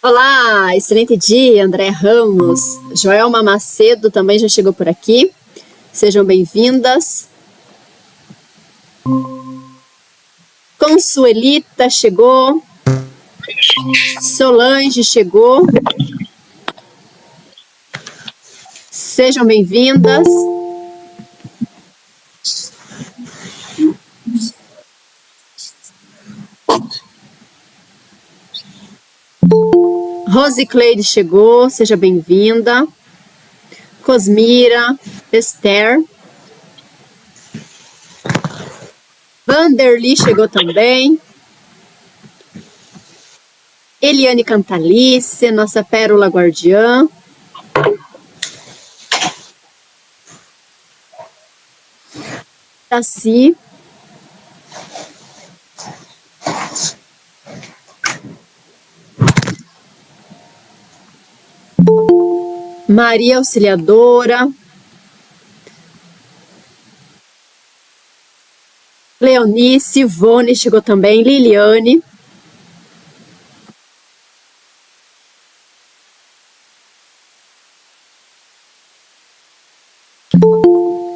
Olá, excelente dia, André Ramos. Joelma Macedo também já chegou por aqui. Sejam bem-vindas. Consuelita chegou. Solange chegou. Sejam bem-vindas. Rosicleide chegou, seja bem-vinda. Cosmira, Esther. Vanderly chegou também. Eliane Cantalice, nossa pérola guardiã. Tassi. Maria Auxiliadora. Leonice, Ivone chegou também. Liliane.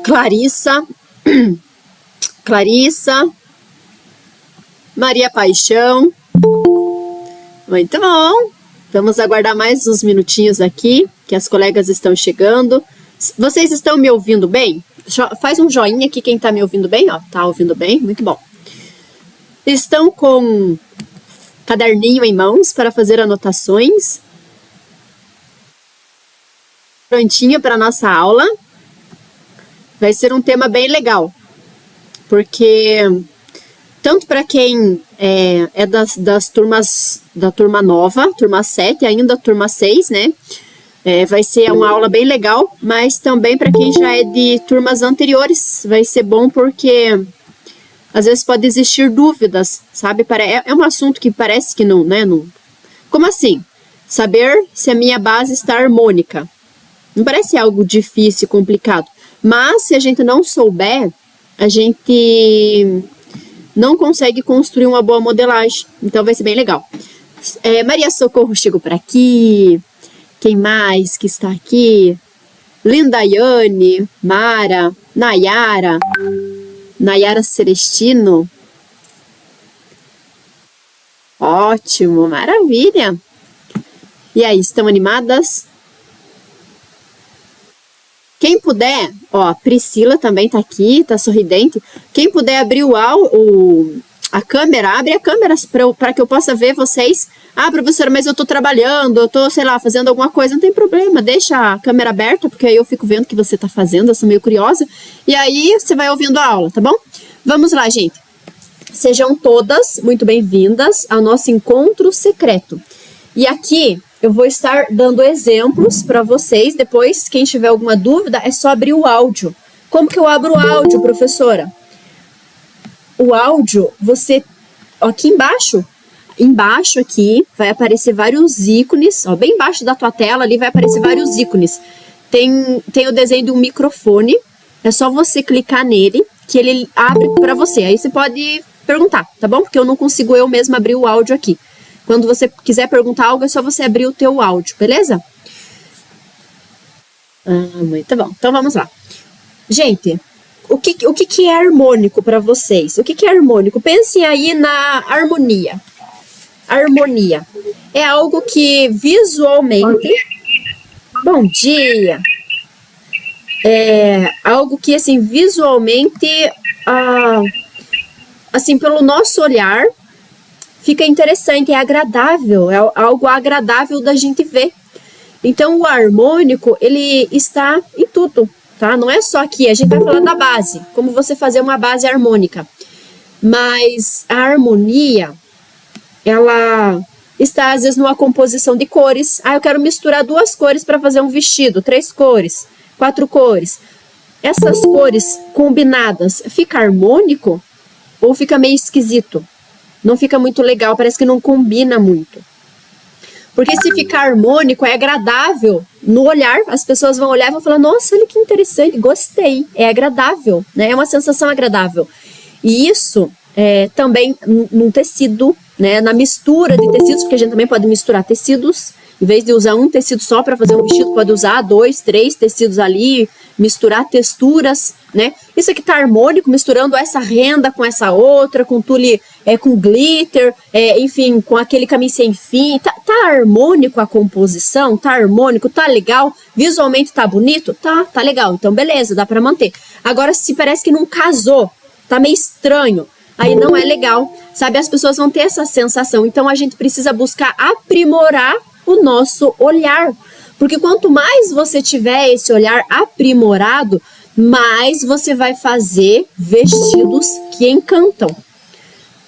Clarissa. Clarissa. Maria Paixão. Muito bom. Vamos aguardar mais uns minutinhos aqui, que as colegas estão chegando. Vocês estão me ouvindo bem? Faz um joinha aqui quem está me ouvindo bem, ó. Tá ouvindo bem? Muito bom. Estão com caderninho em mãos para fazer anotações? Prontinho para a nossa aula? Vai ser um tema bem legal, porque tanto para quem é das turmas, da turma nova, turma 7, ainda turma 6, né? Vai ser uma aula bem legal, mas também para quem já é de turmas anteriores, vai ser bom porque às vezes pode existir dúvidas, sabe? É um assunto que parece que não, né? Não, como assim? Saber se a minha base está harmônica. Não parece algo difícil, complicado. Mas se a gente não souber, a gente não consegue construir uma boa modelagem. Então vai ser bem legal. Maria Socorro chegou por aqui. Quem mais que está aqui? Lindaiane, Mara, Nayara Celestino. Ótimo, maravilha. E aí, estão animadas? Quem puder, ó, Priscila também tá aqui, tá sorridente. Quem puder abrir a câmera, abre a câmera para que eu possa ver vocês. Ah, professora, mas eu tô trabalhando, eu tô, sei lá, fazendo alguma coisa. Não tem problema, deixa a câmera aberta, porque aí eu fico vendo o que você tá fazendo, eu sou meio curiosa. E aí você vai ouvindo a aula, tá bom? Vamos lá, gente. Sejam todas muito bem-vindas ao nosso encontro secreto. E aqui eu vou estar dando exemplos para vocês. Depois, quem tiver alguma dúvida, é só abrir o áudio. Como que eu abro o áudio, professora? O áudio, você, aqui embaixo aqui, vai aparecer vários ícones, ó, bem embaixo da tua tela ali vai aparecer vários ícones. Tem o desenho de um microfone, é só você clicar nele, que ele abre para você. Aí você pode perguntar, tá bom? Porque eu não consigo eu mesma abrir o áudio aqui. Quando você quiser perguntar algo, é só você abrir o teu áudio, beleza? Muito bom. Então, vamos lá. Gente, o que é harmônico para vocês? O que é harmônico? Pensem aí na harmonia. Harmonia é algo que visualmente... Bom dia! É algo que, assim, visualmente, assim, pelo nosso olhar... fica interessante, é agradável, é algo agradável da gente ver. Então, o harmônico, ele está em tudo, tá? Não é só aqui, a gente vai falar da base, como você fazer uma base harmônica. Mas a harmonia, ela está, às vezes, numa composição de cores. Ah, eu quero misturar 2 cores para fazer um vestido, 3 cores, 4 cores. Essas cores combinadas, fica harmônico ou fica meio esquisito? Não fica muito legal, parece que não combina muito. Porque se ficar harmônico, é agradável no olhar, as pessoas vão olhar e vão falar, nossa, olha que interessante, gostei, é agradável, né? É uma sensação agradável. E isso também num tecido, né, na mistura de tecidos, porque a gente também pode misturar tecidos. Em vez de usar um tecido só para fazer um vestido, pode usar 2, 3 tecidos ali, misturar texturas, né? Isso aqui tá harmônico, misturando essa renda com essa outra, com tule, com glitter, enfim, com aquele caminho sem fim. Tá harmônico a composição? Tá harmônico? Tá legal? Visualmente tá bonito? Tá legal. Então, beleza, dá para manter. Agora, se parece que não casou, tá meio estranho, aí não é legal, sabe? As pessoas vão ter essa sensação. Então, a gente precisa buscar aprimorar o nosso olhar, porque quanto mais você tiver esse olhar aprimorado, mais você vai fazer vestidos que encantam.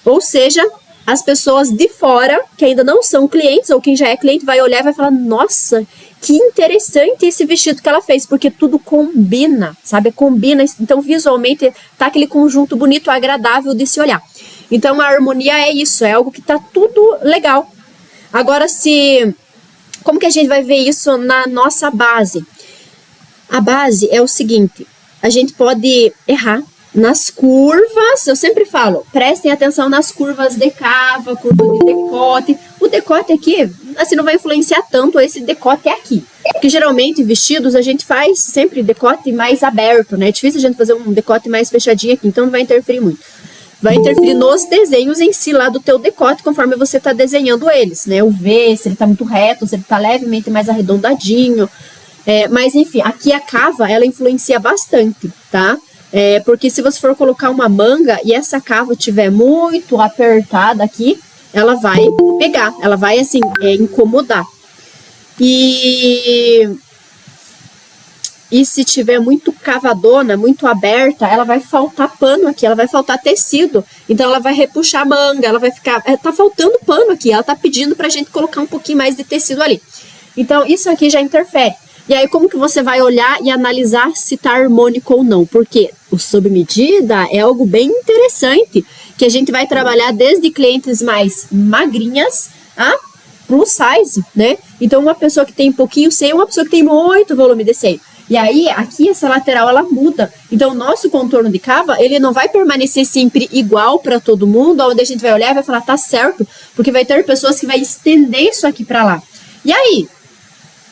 Ou seja, as pessoas de fora, que ainda não são clientes, ou quem já é cliente, vai olhar e vai falar, nossa, que interessante esse vestido que ela fez, porque tudo combina, sabe? Combina, então visualmente tá aquele conjunto bonito, agradável de se olhar. Então a harmonia é isso, é algo que tá tudo legal. Agora, como que a gente vai ver isso na nossa base? A base é o seguinte, a gente pode errar nas curvas, eu sempre falo, prestem atenção nas curvas de cava, curva de decote. O decote aqui, assim, não vai influenciar tanto esse decote aqui. Porque geralmente vestidos a gente faz sempre decote mais aberto, né? É difícil a gente fazer um decote mais fechadinho aqui, então não vai interferir muito. Vai interferir nos desenhos em si lá do teu decote, conforme você tá desenhando eles, né? O V, se ele tá muito reto, se ele tá levemente mais arredondadinho. Mas enfim, aqui a cava, ela influencia bastante, tá? Porque se você for colocar uma manga e essa cava tiver muito apertada aqui, ela vai pegar, ela vai assim, incomodar. E se tiver muito cavadona, muito aberta, ela vai faltar pano aqui, ela vai faltar tecido. Então ela vai repuxar a manga, ela vai ficar... tá faltando pano aqui, ela tá pedindo pra gente colocar um pouquinho mais de tecido ali. Então isso aqui já interfere. E aí como que você vai olhar e analisar se tá harmônico ou não? Porque o sob medida é algo bem interessante, que a gente vai trabalhar desde clientes mais magrinhas a plus size, né? Então uma pessoa que tem pouquinho seio, uma pessoa que tem muito volume de seio. E aí, aqui essa lateral, ela muda. Então, o nosso contorno de cava, ele não vai permanecer sempre igual para todo mundo, onde a gente vai olhar e vai falar, tá certo, porque vai ter pessoas que vai estender isso aqui para lá. E aí,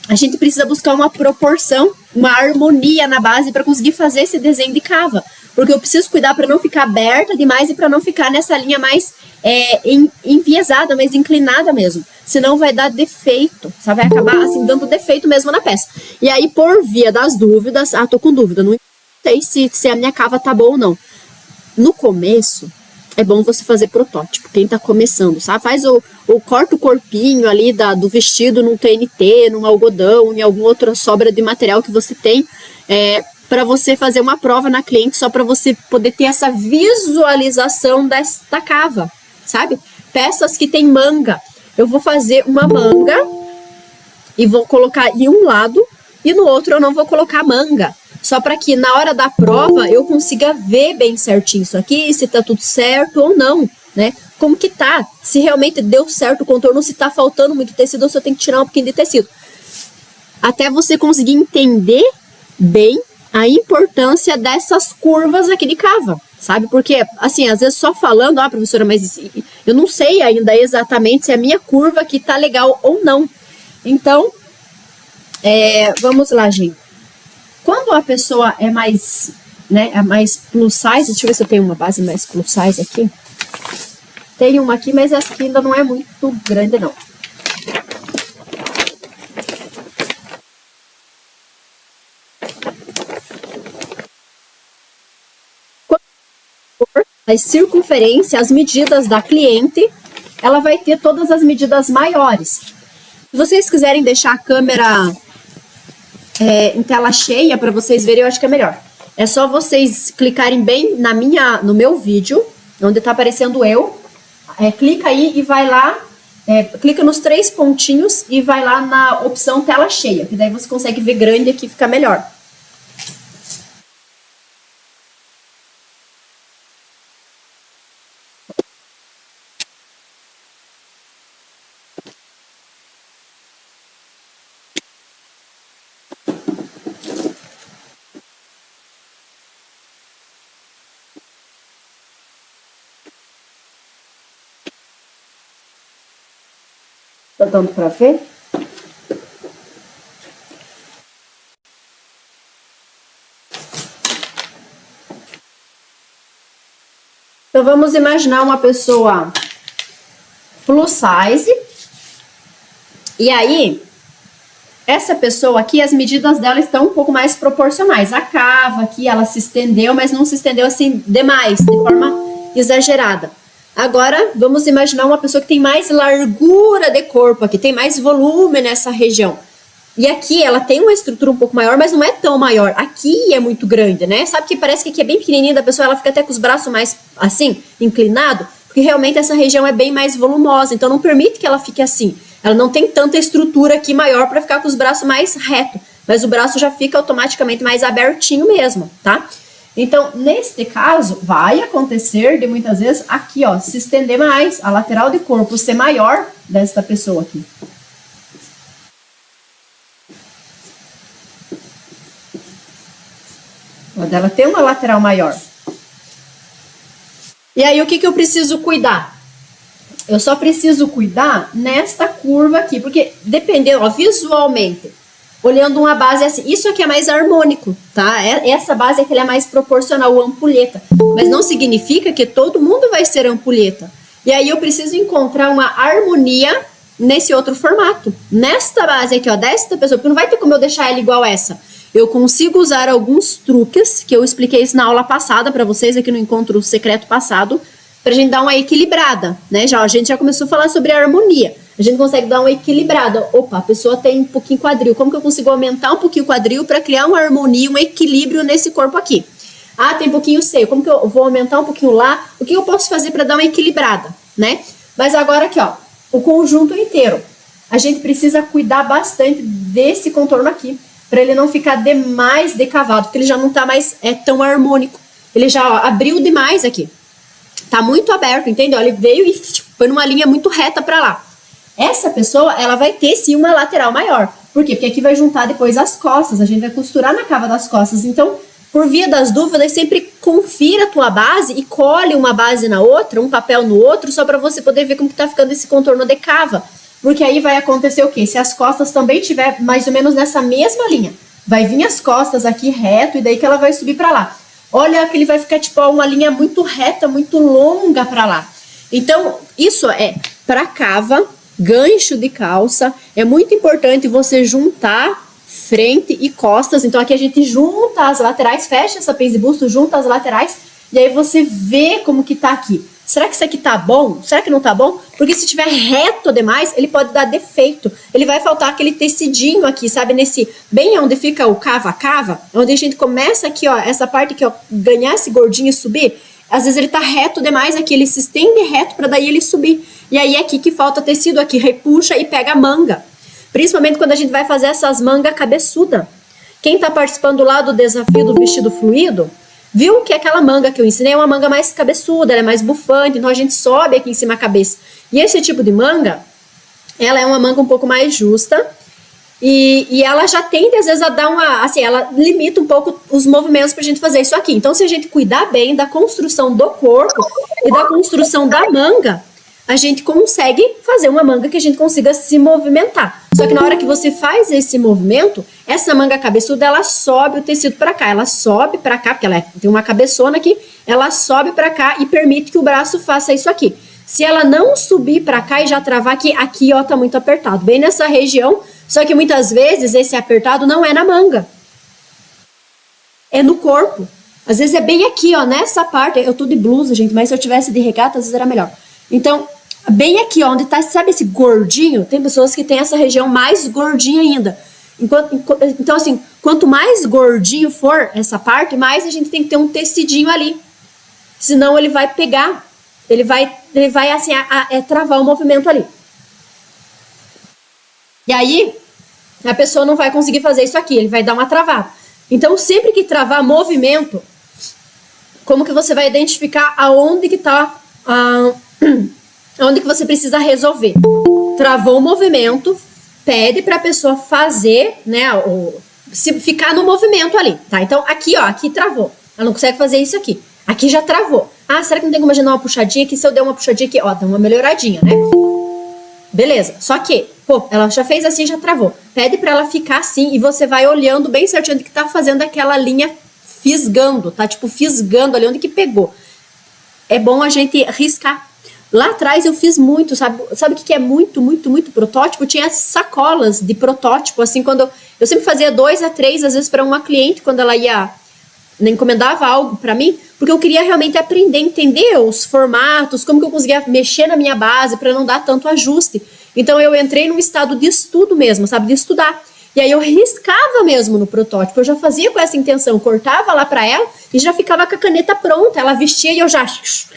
a gente precisa buscar uma proporção, uma harmonia na base para conseguir fazer esse desenho de cava. Porque eu preciso cuidar para não ficar aberta demais e para não ficar nessa linha mais enviesada, mais inclinada mesmo. Senão vai dar defeito, sabe? Vai acabar assim dando defeito mesmo na peça. E aí, por via das dúvidas, tô com dúvida, não sei se a minha cava tá boa ou não. No começo, é bom você fazer protótipo, quem tá começando, sabe? Corta o corpinho ali do vestido num TNT, num algodão, em alguma outra sobra de material que você tem, para você fazer uma prova na cliente, só para você poder ter essa visualização desta cava, sabe? Peças que tem manga. Eu vou fazer uma manga e vou colocar em um lado e no outro eu não vou colocar manga. Só para que na hora da prova eu consiga ver bem certinho isso aqui, se tá tudo certo ou não, né? Como que tá? Se realmente deu certo o contorno, se tá faltando muito tecido ou se eu tenho que tirar um pouquinho de tecido. Até você conseguir entender bem a importância dessas curvas aqui de cava, sabe? Porque, assim, às vezes só falando, professora, mas eu não sei ainda exatamente se a minha curva aqui tá legal ou não. Então, vamos lá, gente. Quando a pessoa é mais, né, é mais plus size, deixa eu ver se eu tenho uma base mais plus size aqui. Tem uma aqui, mas essa aqui ainda não é muito grande, não. As circunferências, as medidas da cliente, ela vai ter todas as medidas maiores. Se vocês quiserem deixar a câmera em tela cheia para vocês verem, eu acho que é melhor. É só vocês clicarem bem no meu vídeo, onde está aparecendo eu. Clica aí e vai lá, clica nos 3 pontinhos e vai lá na opção tela cheia, que daí você consegue ver grande aqui, fica melhor. Tá dando pra ver? Então, vamos imaginar uma pessoa plus size. E aí, essa pessoa aqui, as medidas dela estão um pouco mais proporcionais. A cava aqui, ela se estendeu, mas não se estendeu assim demais, de forma exagerada. Agora, vamos imaginar uma pessoa que tem mais largura de corpo aqui, tem mais volume nessa região. E aqui ela tem uma estrutura um pouco maior, mas não é tão maior. Aqui é muito grande, né? Sabe que parece que aqui é bem pequenininha da pessoa, ela fica até com os braços mais, assim, inclinado, porque realmente essa região é bem mais volumosa, então não permite que ela fique assim. Ela não tem tanta estrutura aqui maior para ficar com os braços mais reto, mas o braço já fica automaticamente mais abertinho mesmo, tá? Então, neste caso, vai acontecer de muitas vezes aqui, ó, se estender mais, a lateral de corpo ser maior desta pessoa aqui. Ela tem uma lateral maior. E aí, o que eu preciso cuidar? Eu só preciso cuidar nesta curva aqui, porque dependendo, ó, visualmente, olhando uma base assim, isso aqui é mais harmônico, tá? Essa base aqui é mais proporcional, ampulheta. Mas não significa que todo mundo vai ser ampulheta. E aí eu preciso encontrar uma harmonia nesse outro formato. Nesta base aqui, ó, desta pessoa, porque não vai ter como eu deixar ela igual essa. Eu consigo usar alguns truques, que eu expliquei isso na aula passada para vocês, aqui no Encontro Secreto passado, pra gente dar uma equilibrada, né? A gente já começou a falar sobre a harmonia. A gente consegue dar uma equilibrada. Opa, a pessoa tem um pouquinho quadril. Como que eu consigo aumentar um pouquinho o quadril para criar uma harmonia, um equilíbrio nesse corpo aqui? Ah, tem um pouquinho seio. Como que eu vou aumentar um pouquinho lá? O que eu posso fazer para dar uma equilibrada, né? Mas agora aqui, ó, o conjunto inteiro. A gente precisa cuidar bastante desse contorno aqui, para ele não ficar demais decavado, porque ele já não tá mais tão harmônico. Ele já, ó, abriu demais aqui. Tá muito aberto, entendeu? Ele veio e foi numa linha muito reta para lá. Essa pessoa, ela vai ter sim uma lateral maior. Por quê? Porque aqui vai juntar depois as costas, a gente vai costurar na cava das costas. Então, por via das dúvidas, sempre confira a tua base e colhe uma base na outra, um papel no outro, só para você poder ver como que tá ficando esse contorno de cava. Porque aí vai acontecer o quê? Se as costas também tiver mais ou menos nessa mesma linha, vai vir as costas aqui reto e daí que ela vai subir para lá. Olha que ele vai ficar tipo uma linha muito reta, muito longa para lá. Então, isso é para cava, gancho de calça. É muito importante você juntar frente e costas. Então, aqui a gente junta as laterais, fecha essa pence de busto, junta as laterais e aí você vê como que tá aqui. Será que isso aqui tá bom? Será que não tá bom? Porque se tiver reto demais, ele pode dar defeito. Ele vai faltar aquele tecidinho aqui, sabe? Nesse, bem onde fica o cava-cava, onde a gente começa aqui, ó, essa parte aqui, ó, ganhar esse gordinho e subir. Às vezes ele tá reto demais aqui, ele se estende reto para daí ele subir. E aí é aqui que falta tecido, aqui repuxa e pega a manga. Principalmente quando a gente vai fazer essas mangas cabeçuda. Quem tá participando lá do desafio do vestido fluido, viu que aquela manga que eu ensinei é uma manga mais cabeçuda, ela é mais bufante, então a gente sobe aqui em cima a cabeça. E esse tipo de manga, ela é uma manga um pouco mais justa e ela já tende às vezes a dar uma, assim, ela limita um pouco os movimentos pra gente fazer isso aqui. Então se a gente cuidar bem da construção do corpo e da construção da manga, a gente consegue fazer uma manga que a gente consiga se movimentar. Só que na hora que você faz esse movimento, essa manga cabeçuda, ela sobe o tecido para cá, ela sobe para cá, porque ela tem uma cabeçona aqui, ela sobe para cá e permite que o braço faça isso aqui. Se ela não subir para cá e já travar aqui, aqui ó, tá muito apertado, bem nessa região, só que muitas vezes esse apertado não é na manga, é no corpo. Às vezes é bem aqui, ó, nessa parte, eu tô de blusa, gente, mas se eu tivesse de regata, às vezes era melhor. Então, bem aqui, ó, onde tá, sabe esse gordinho? Tem pessoas que têm essa região mais gordinha ainda. Então, assim, quanto mais gordinho for essa parte, mais a gente tem que ter um tecidinho ali. Senão ele vai pegar, ele vai assim, travar o movimento ali. E aí, a pessoa não vai conseguir fazer isso aqui, ele vai dar uma travada. Então, sempre que travar movimento, como que você vai identificar aonde que tá onde que você precisa resolver? Travou o movimento, pede para a pessoa fazer, né, se ficar no movimento ali, tá? Então, aqui, ó, aqui travou. Ela não consegue fazer isso aqui. Aqui já travou. Ah, será que não tem como imaginar uma puxadinha aqui? Se eu der uma puxadinha aqui, ó, dá uma melhoradinha, né? Beleza, só que, pô, ela já fez assim, já travou. Pede pra ela ficar assim e você vai olhando bem certinho onde que tá fazendo aquela linha fisgando, tá? Tipo, fisgando ali onde que pegou. É bom a gente riscar. Lá atrás eu fiz muito, sabe o que é muito, muito, muito protótipo? Tinha sacolas de protótipo, assim, quando eu sempre fazia 2 a 3, às vezes para uma cliente, quando ela ia, encomendava algo para mim, porque eu queria realmente aprender, entender os formatos, como que eu conseguia mexer na minha base para não dar tanto ajuste. Então eu entrei num estado de estudo mesmo, sabe, de estudar. E aí eu riscava mesmo no protótipo, eu já fazia com essa intenção, cortava lá para ela e já ficava com a caneta pronta, ela vestia e eu já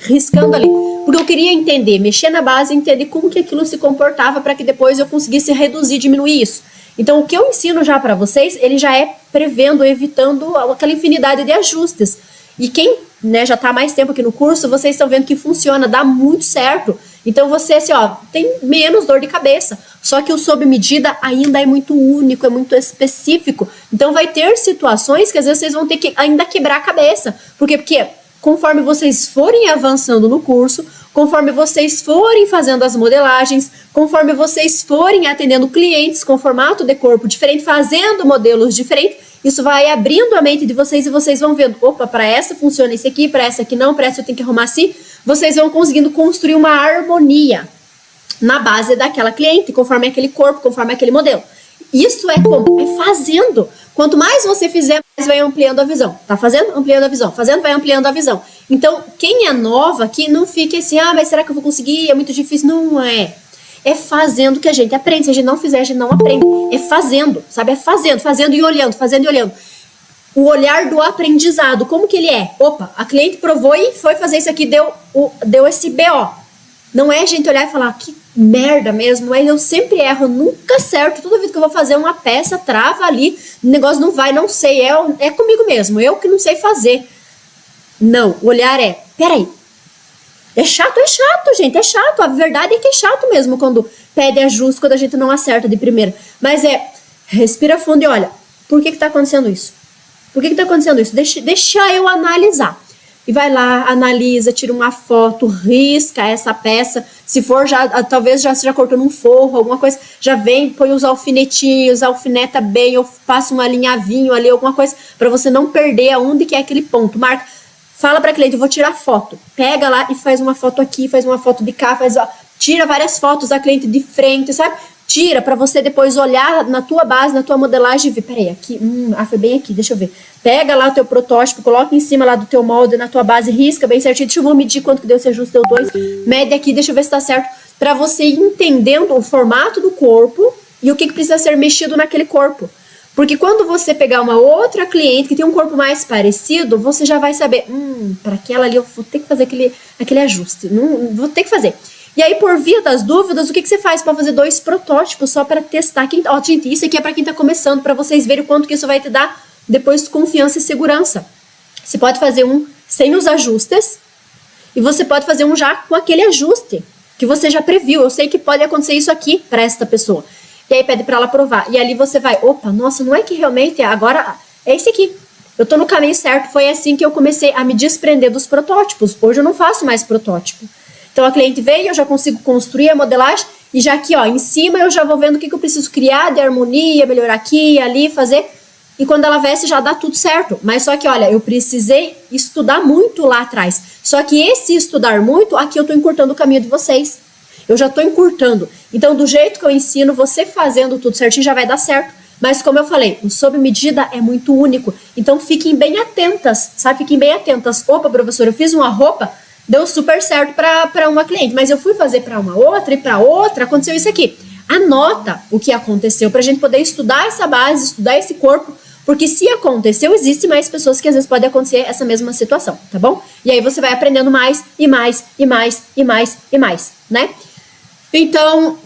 riscando ali. Porque eu queria entender, mexer na base e entender como que aquilo se comportava para que depois eu conseguisse reduzir, diminuir isso. Então o que eu ensino já para vocês, ele já é prevendo, evitando aquela infinidade de ajustes. E quem, né, já está há mais tempo aqui no curso, vocês estão vendo que funciona, dá muito certo. Então você, assim, ó, tem menos dor de cabeça. Só que o sob medida ainda é muito único, é muito específico. Então vai ter situações que às vezes vocês vão ter que ainda quebrar a cabeça. Por quê? Porque conforme vocês forem avançando no curso, conforme vocês forem fazendo as modelagens, conforme vocês forem atendendo clientes com formato de corpo diferente, fazendo modelos diferentes, isso vai abrindo a mente de vocês e vocês vão vendo, opa, para essa funciona esse aqui, para essa aqui não, para essa eu tenho que arrumar assim. Vocês vão conseguindo construir uma harmonia na base daquela cliente, conforme aquele corpo, conforme aquele modelo. Isso é como? É fazendo. Quanto mais você fizer, mais vai ampliando a visão. Tá fazendo? Ampliando a visão. Fazendo, vai ampliando a visão. Então, quem é nova aqui, não fique assim, mas será que eu vou conseguir? É muito difícil. Não é. É fazendo que a gente aprende. Se a gente não fizer, a gente não aprende. É fazendo, sabe? É fazendo, fazendo e olhando, fazendo e olhando. O olhar do aprendizado, como que ele é? Opa, a cliente provou e foi fazer isso aqui, deu esse BO. Não é a gente olhar e falar, que merda mesmo, mas eu sempre erro, nunca acerto, toda vez que eu vou fazer uma peça, trava ali, o negócio não vai, não sei, é comigo mesmo, eu que não sei fazer. Não, o olhar é, peraí, é chato, gente, é chato, a verdade é que é chato mesmo quando pede ajuste, quando a gente não acerta de primeira, mas respira fundo e olha, por que tá acontecendo isso? Por que tá acontecendo isso? Deixa eu analisar. E vai lá, analisa, tira uma foto, risca essa peça. Se for, talvez já seja cortando um forro, alguma coisa, já vem, põe os alfinetinhos, alfineta bem, ou passa um alinhavinho ali, alguma coisa, para você não perder aonde que é aquele ponto. Marca, fala para a cliente, eu vou tirar foto. Pega lá e faz uma foto aqui, faz uma foto de cá, tira várias fotos da cliente de frente, sabe? Tira para você depois olhar na tua base, na tua modelagem e ver, peraí, aqui, foi bem aqui, deixa eu ver. Pega lá o teu protótipo, coloca em cima lá do teu molde, na tua base, risca bem certinho, deixa eu medir quanto que deu esse ajuste, deu 2, mede aqui, deixa eu ver se tá certo, para você ir entendendo o formato do corpo e o que precisa ser mexido naquele corpo. Porque quando você pegar uma outra cliente que tem um corpo mais parecido, você já vai saber, para aquela ali eu vou ter que fazer aquele ajuste, não, vou ter que fazer. E aí, por via das dúvidas, o que você faz para fazer 2 protótipos só para testar? Gente, isso aqui é para quem está começando, para vocês verem o quanto que isso vai te dar depois confiança e segurança. Você pode fazer um sem os ajustes e você pode fazer um já com aquele ajuste que você já previu. Eu sei que pode acontecer isso aqui para esta pessoa. E aí pede para ela provar. E ali você vai, opa, nossa, não é que realmente agora é esse aqui. Eu estou no caminho certo. Foi assim que eu comecei a me desprender dos protótipos. Hoje eu não faço mais protótipo. Então a cliente veio, eu já consigo construir a modelagem e já aqui, ó, em cima eu já vou vendo o que eu preciso criar de harmonia, melhorar aqui, ali, fazer. E quando ela veste já dá tudo certo. Mas só que, olha, eu precisei estudar muito lá atrás. Só que esse estudar muito, aqui eu tô encurtando o caminho de vocês. Eu já tô encurtando. Então, do jeito que eu ensino, você fazendo tudo certinho já vai dar certo. Mas como eu falei, o sob medida é muito único. Então, fiquem bem atentas, sabe? Fiquem bem atentas. Opa, professora, eu fiz uma roupa, deu super certo para uma cliente, mas eu fui fazer para uma outra e para outra, aconteceu isso aqui. Anota o que aconteceu para a gente poder estudar essa base, estudar esse corpo, porque se aconteceu, existe mais pessoas que às vezes pode acontecer essa mesma situação, tá bom? E aí você vai aprendendo mais e mais e mais e mais e mais, né? Então,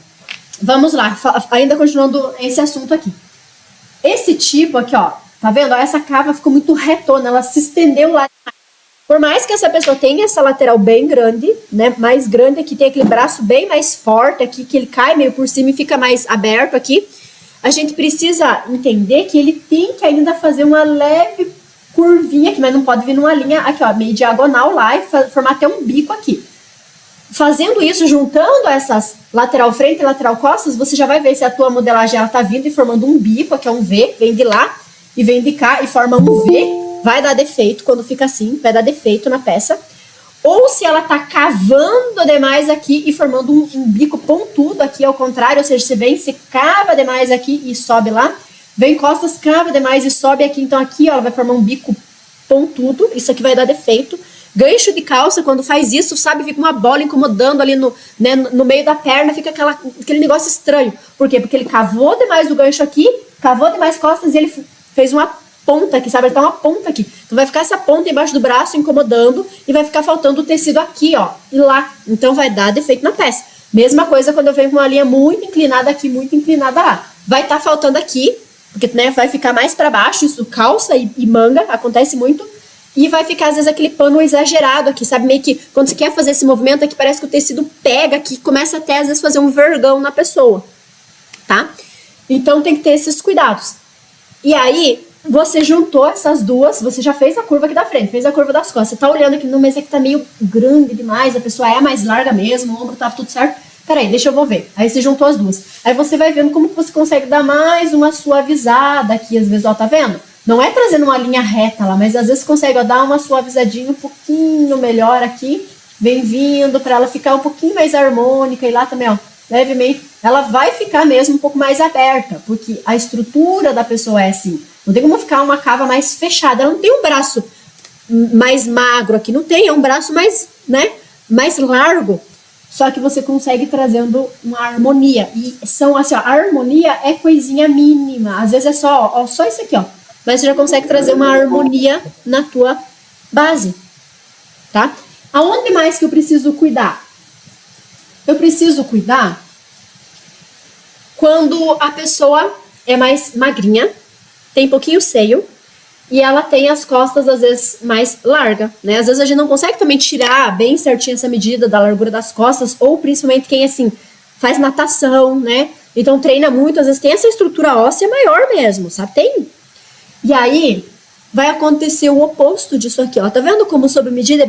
vamos lá, ainda continuando esse assunto aqui. Esse tipo aqui, ó, tá vendo? Essa cava ficou muito retona, ela se estendeu lá. Por mais que essa pessoa tenha essa lateral bem grande, né, mais grande aqui, tem aquele braço bem mais forte aqui, que ele cai meio por cima e fica mais aberto aqui, a gente precisa entender que ele tem que ainda fazer uma leve curvinha aqui, mas não pode vir numa linha aqui, ó, meio diagonal lá e formar até um bico aqui. fazendo isso, juntando essas lateral frente e lateral costas, você já vai ver se a tua modelagem ela tá vindo e formando um bico, aqui é um V, vem de lá e vem de cá e forma um V, vai dar defeito quando fica assim, vai dar defeito na peça. Ou se ela tá cavando demais aqui e formando um bico pontudo aqui ao contrário, ou seja, você vem, se cava demais aqui e sobe lá, vem costas, cava demais e sobe aqui, então aqui ó, ela vai formar um bico pontudo, isso aqui vai dar defeito. Gancho de calça, quando faz isso, sabe, fica uma bola incomodando ali no meio da perna, fica aquele negócio estranho. Por quê? Porque ele cavou demais o gancho aqui, cavou demais costas e ele fez uma ponta aqui, sabe? Ele tá uma ponta aqui. Então vai ficar essa ponta embaixo do braço incomodando e vai ficar faltando o tecido aqui, ó, e lá. Então vai dar defeito na peça. Mesma coisa quando eu venho com uma linha muito inclinada aqui, muito inclinada lá. Vai estar faltando aqui, porque né, vai ficar mais para baixo, isso calça e manga, acontece muito. E vai ficar, às vezes, aquele pano exagerado aqui, sabe? Meio que, quando você quer fazer esse movimento aqui, parece que o tecido pega aqui, começa até, às vezes, fazer um vergão na pessoa, tá? Então, tem que ter esses cuidados. E aí, você juntou essas duas, você já fez a curva aqui da frente, fez a curva das costas. Você tá olhando aqui no mês aqui, tá meio grande demais, a pessoa é mais larga mesmo, o ombro tava tudo certo. Peraí, deixa eu vou ver. Aí você juntou as duas. Aí você vai vendo como que você consegue dar mais uma suavizada aqui, às vezes, ó, tá vendo? Não é trazendo uma linha reta lá, mas às vezes consegue ó, dar uma suavizadinha um pouquinho melhor aqui, vem vindo para ela ficar um pouquinho mais harmônica e lá também, ó, levemente, ela vai ficar mesmo um pouco mais aberta, porque a estrutura da pessoa é assim, não tem como ficar uma cava mais fechada, ela não tem um braço mais magro aqui, não tem, é um braço mais, né, mais largo, só que você consegue trazendo uma harmonia, e são assim, ó, a harmonia é coisinha mínima, às vezes é só, ó, só isso aqui, ó, mas você já consegue trazer uma harmonia na tua base, tá? Aonde mais que eu preciso cuidar? Eu preciso cuidar quando a pessoa é mais magrinha, tem pouquinho seio, e ela tem as costas, às vezes, mais larga, né? Às vezes a gente não consegue também tirar bem certinho essa medida da largura das costas, ou principalmente quem, assim, faz natação, né? Então treina muito, às vezes tem essa estrutura óssea maior mesmo, sabe? Tem. E aí, vai acontecer o oposto disso aqui, ó. Tá vendo como sob medida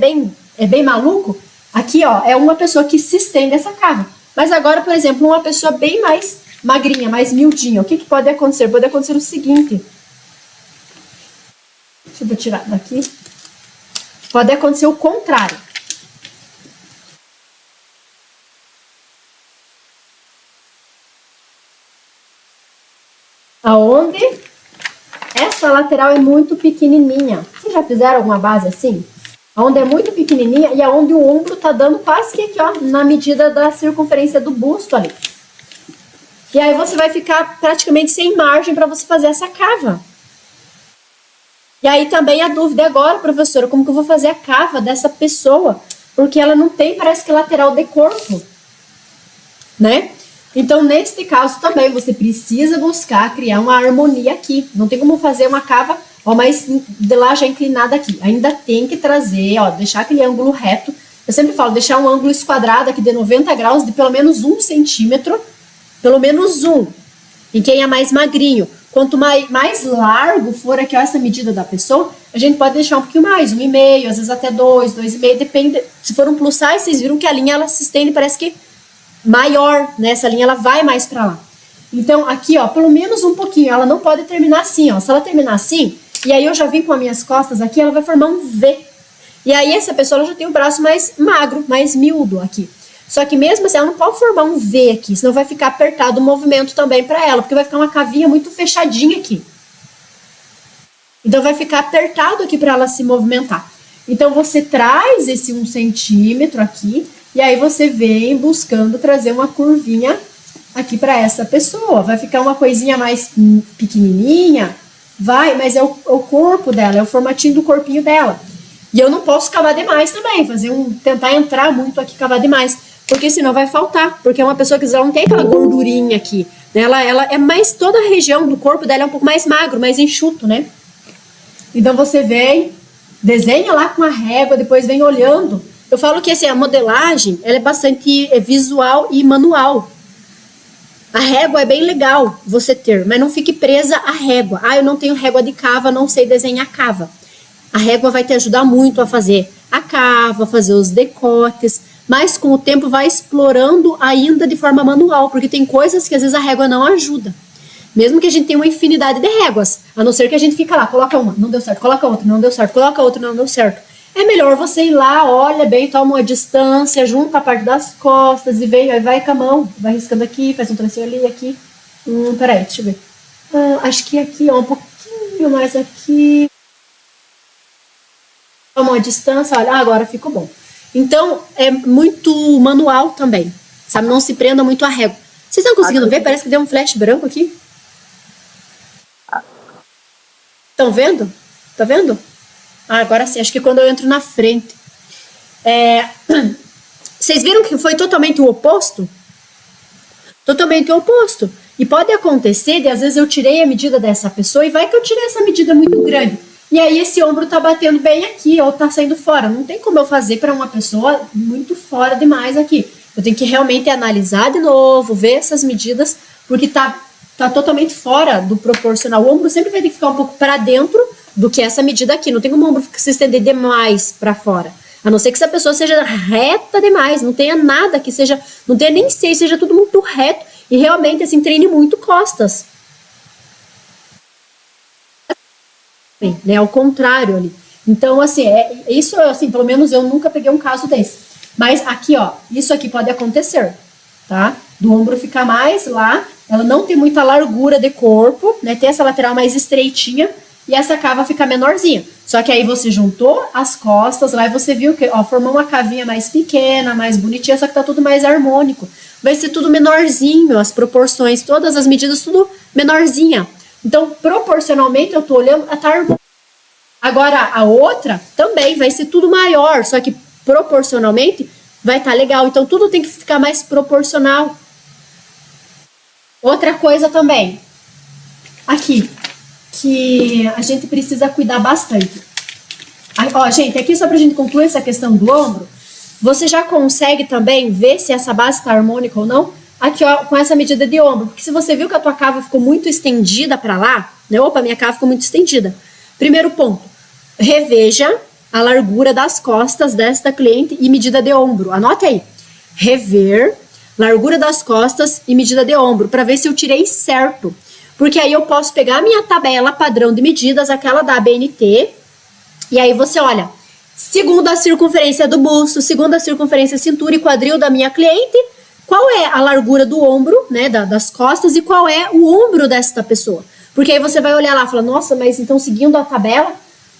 é bem maluco? Aqui, ó, é uma pessoa que se estende essa cava. Mas agora, por exemplo, uma pessoa bem mais magrinha, mais miudinha. O que pode acontecer? Pode acontecer o seguinte. Deixa eu tirar daqui. Pode acontecer o contrário. Aonde essa lateral é muito pequenininha. Vocês já fizeram alguma base assim? Onde é muito pequenininha e aonde o ombro tá dando quase que aqui, ó, na medida da circunferência do busto ali. E aí você vai ficar praticamente sem margem para você fazer essa cava. E aí também a dúvida agora, professora, como que eu vou fazer a cava dessa pessoa? Porque ela não tem, parece que lateral de corpo, né? Então, neste caso também, você precisa buscar criar uma harmonia aqui. Não tem como fazer uma cava, ó, mas de lá já inclinada aqui. Ainda tem que trazer, ó, deixar aquele ângulo reto. Eu sempre falo, deixar um ângulo esquadrado aqui de 90 graus de pelo menos 1 centímetro. Pelo menos 1. E quem é mais magrinho, quanto mais largo for aqui, ó, essa medida da pessoa, a gente pode deixar um pouquinho mais, 1,5, às vezes até 2, 2,5, depende. Se for um plus size, vocês viram que a linha ela se estende, parece que maior, né? Essa linha ela vai mais pra lá. Então, aqui, ó, pelo menos um pouquinho. Ela não pode terminar assim, ó. Se ela terminar assim, e aí eu já vim com as minhas costas aqui, ela vai formar um V. E aí essa pessoa ela já tem o braço mais magro, mais miúdo aqui. Só que mesmo assim, ela não pode formar um V aqui, senão vai ficar apertado o movimento também pra ela, porque vai ficar uma cavinha muito fechadinha aqui. Então vai ficar apertado aqui pra ela se movimentar. Então você traz esse 1 centímetro aqui, e aí você vem buscando trazer uma curvinha aqui para essa pessoa. Vai ficar uma coisinha mais pequenininha, vai, mas é o corpo dela, é o formatinho do corpinho dela. E eu não posso cavar demais também, tentar entrar muito aqui, cavar demais, porque senão vai faltar, porque é uma pessoa que ela não tem aquela gordurinha aqui, né? Ela é mais, toda a região do corpo dela é um pouco mais magro, mais enxuto, né? Então você vem, desenha lá com a régua, depois vem olhando. Eu falo que assim, a modelagem ela é bastante visual e manual. A régua é bem legal você ter, mas não fique presa à régua. Ah, eu não tenho régua de cava, não sei desenhar cava. A régua vai te ajudar muito a fazer a cava, fazer os decotes, mas com o tempo vai explorando ainda de forma manual, porque tem coisas que às vezes a régua não ajuda. Mesmo que a gente tenha uma infinidade de réguas, a não ser que a gente fica lá, coloca uma, não deu certo, coloca outra, não deu certo, coloca outra, não deu certo. É melhor você ir lá, olha bem, toma uma distância, junta a parte das costas e vem, aí vai com a mão, vai riscando aqui, faz um tracinho ali, aqui. Peraí, deixa eu ver. Acho que aqui, ó, um pouquinho mais aqui. Toma uma distância, olha, agora ficou bom. Então, é muito manual também, sabe? Não se prenda muito a régua. Vocês estão conseguindo ver? Parece que deu um flash branco aqui. Estão vendo? Tá vendo? Agora sim, acho que quando eu entro na frente. Vocês viram que foi totalmente o oposto? Totalmente o oposto. E pode acontecer de, às vezes, eu tirei a medida dessa pessoa e vai que eu tirei essa medida muito grande. E aí esse ombro tá batendo bem aqui, ou tá saindo fora. Não tem como eu fazer para uma pessoa muito fora demais aqui. Eu tenho que realmente analisar de novo, ver essas medidas, porque tá totalmente fora do proporcional. O ombro sempre vai ter que ficar um pouco para dentro do que essa medida aqui. Não tem como o ombro se estender demais para fora. A não ser que essa pessoa seja reta demais, não tenha nada que seja, não tenha nem seio, seja tudo muito reto e realmente assim treine muito costas. Né, ao contrário ali. Então, assim, isso, assim, pelo menos eu nunca peguei um caso desse. Mas aqui, ó, isso aqui pode acontecer, tá? Do ombro ficar mais lá, ela não tem muita largura de corpo, né? Tem essa lateral mais estreitinha e essa cava fica menorzinha. Só que aí você juntou as costas lá e você viu que, ó, formou uma cavinha mais pequena, mais bonitinha, só que tá tudo mais harmônico. Vai ser tudo menorzinho, as proporções, todas as medidas, tudo menorzinha. Então, proporcionalmente, eu tô olhando, tá harmônico. Agora, a outra também vai ser tudo maior, só que proporcionalmente vai estar legal. Então, tudo tem que ficar mais proporcional. Outra coisa também, aqui, que a gente precisa cuidar bastante. Ó, gente, aqui só pra gente concluir essa questão do ombro, você já consegue também ver se essa base tá harmônica ou não? Aqui, ó, com essa medida de ombro. Porque se você viu que a tua cava ficou muito estendida para lá, né? Opa, minha cava ficou muito estendida. Primeiro ponto, reveja a largura das costas desta cliente e medida de ombro. Anote aí. Rever, largura das costas e medida de ombro, para ver se eu tirei certo. Porque aí eu posso pegar a minha tabela padrão de medidas, aquela da ABNT, e aí você olha, segundo a circunferência do busto, segundo a circunferência cintura e quadril da minha cliente, qual é a largura do ombro, né, das costas, e qual é o ombro desta pessoa. Porque aí você vai olhar lá e falar, nossa, mas então seguindo a tabela,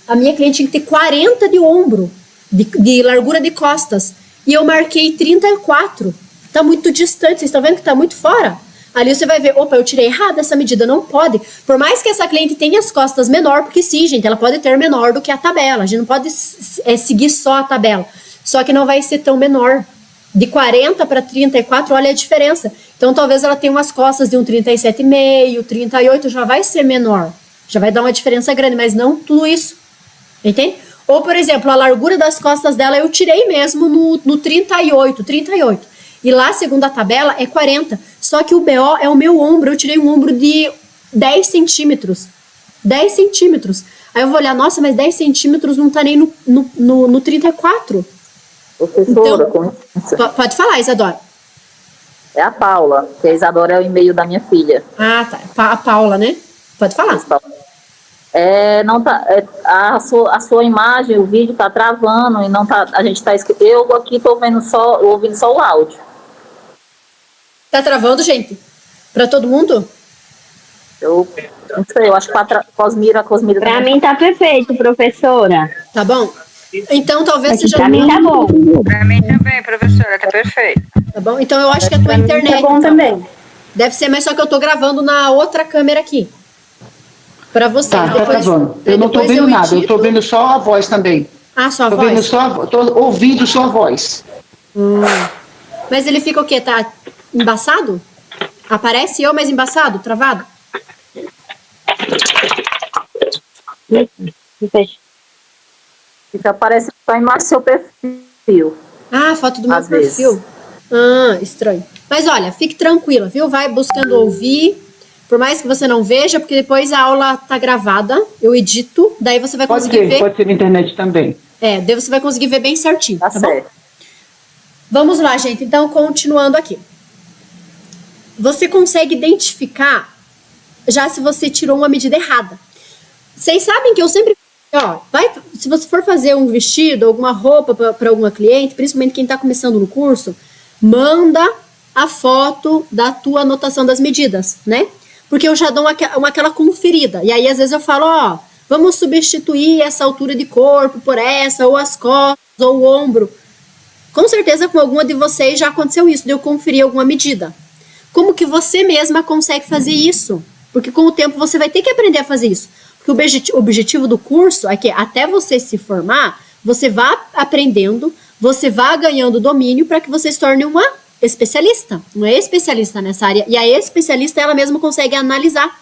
a minha cliente tinha que ter 40 de ombro, de largura de costas, e eu marquei 34. Tá muito distante, vocês estão vendo que tá muito fora? Ali você vai ver, opa, eu tirei errado essa medida, não pode. Por mais que essa cliente tenha as costas menor, porque sim, gente, ela pode ter menor do que a tabela, a gente não pode seguir só a tabela, só que não vai ser tão menor. De 40 para 34, olha a diferença. Então, talvez ela tenha umas costas de um 37,5, 38, já vai ser menor. Já vai dar uma diferença grande, mas não tudo isso. Entende? Ou, por exemplo, a largura das costas dela eu tirei mesmo no 38. E lá, segundo a tabela, é 40. Só que o BO é o meu ombro. Eu tirei um ombro de 10 centímetros. 10 centímetros. Aí eu vou olhar, nossa, mas 10 centímetros não tá nem no 34. Professora, então, pode falar, Isadora. É a Paula, que a Isadora é o e-mail da minha filha. Ah, tá. A Paula, né? Pode falar. Não tá, a sua imagem, o vídeo tá travando e não tá. A gente tá. Eu aqui tô ouvindo só o áudio. Tá travando, gente? Pra todo mundo? Eu não sei, eu acho que a Cosmira. Pra mim tá perfeito, professora. Tá bom? Então talvez seja. Pra mim tá bom. Pra mim também, professora, tá perfeito. Tá bom? Então eu acho que a tua internet. Tá bom também. Deve ser, mas só que eu tô gravando na outra câmera aqui. Pra vocês. Tá gravando. Eu não tô vendo nada, eu tô vendo só a voz também. Ah, só a voz? Tô ouvindo só a voz. Mas ele fica o quê? Tá embaçado? Aparece eu, mas embaçado? Travado? Fica aparecendo só embaixo do seu perfil. Ah, foto do meu Às vezes. perfil. Ah, estranho. Mas olha, fique tranquila, viu? Vai buscando ouvir, por mais que você não veja, porque depois a aula tá gravada, eu edito, daí você vai conseguir ver. Pode ser na internet também. Daí você vai conseguir ver bem certinho, tá certo. bom? Vamos lá, gente. Então, continuando aqui. Você consegue identificar já se você tirou uma medida errada. Vocês sabem que eu sempre... se você for fazer um vestido, alguma roupa para alguma cliente, principalmente quem está começando no curso, manda a foto da tua anotação das medidas, né? Porque eu já dou aquela conferida. E aí, às vezes, eu falo, vamos substituir essa altura de corpo por essa, ou as costas, ou o ombro. Com certeza, com alguma de vocês já aconteceu isso, de eu conferir alguma medida. Como que você mesma consegue fazer isso? Porque com o tempo você vai ter que aprender a fazer isso. Porque o objetivo do curso é que até você se formar, você vá aprendendo, você vá ganhando domínio para que você se torne uma especialista nessa área. E a especialista, ela mesma consegue analisar.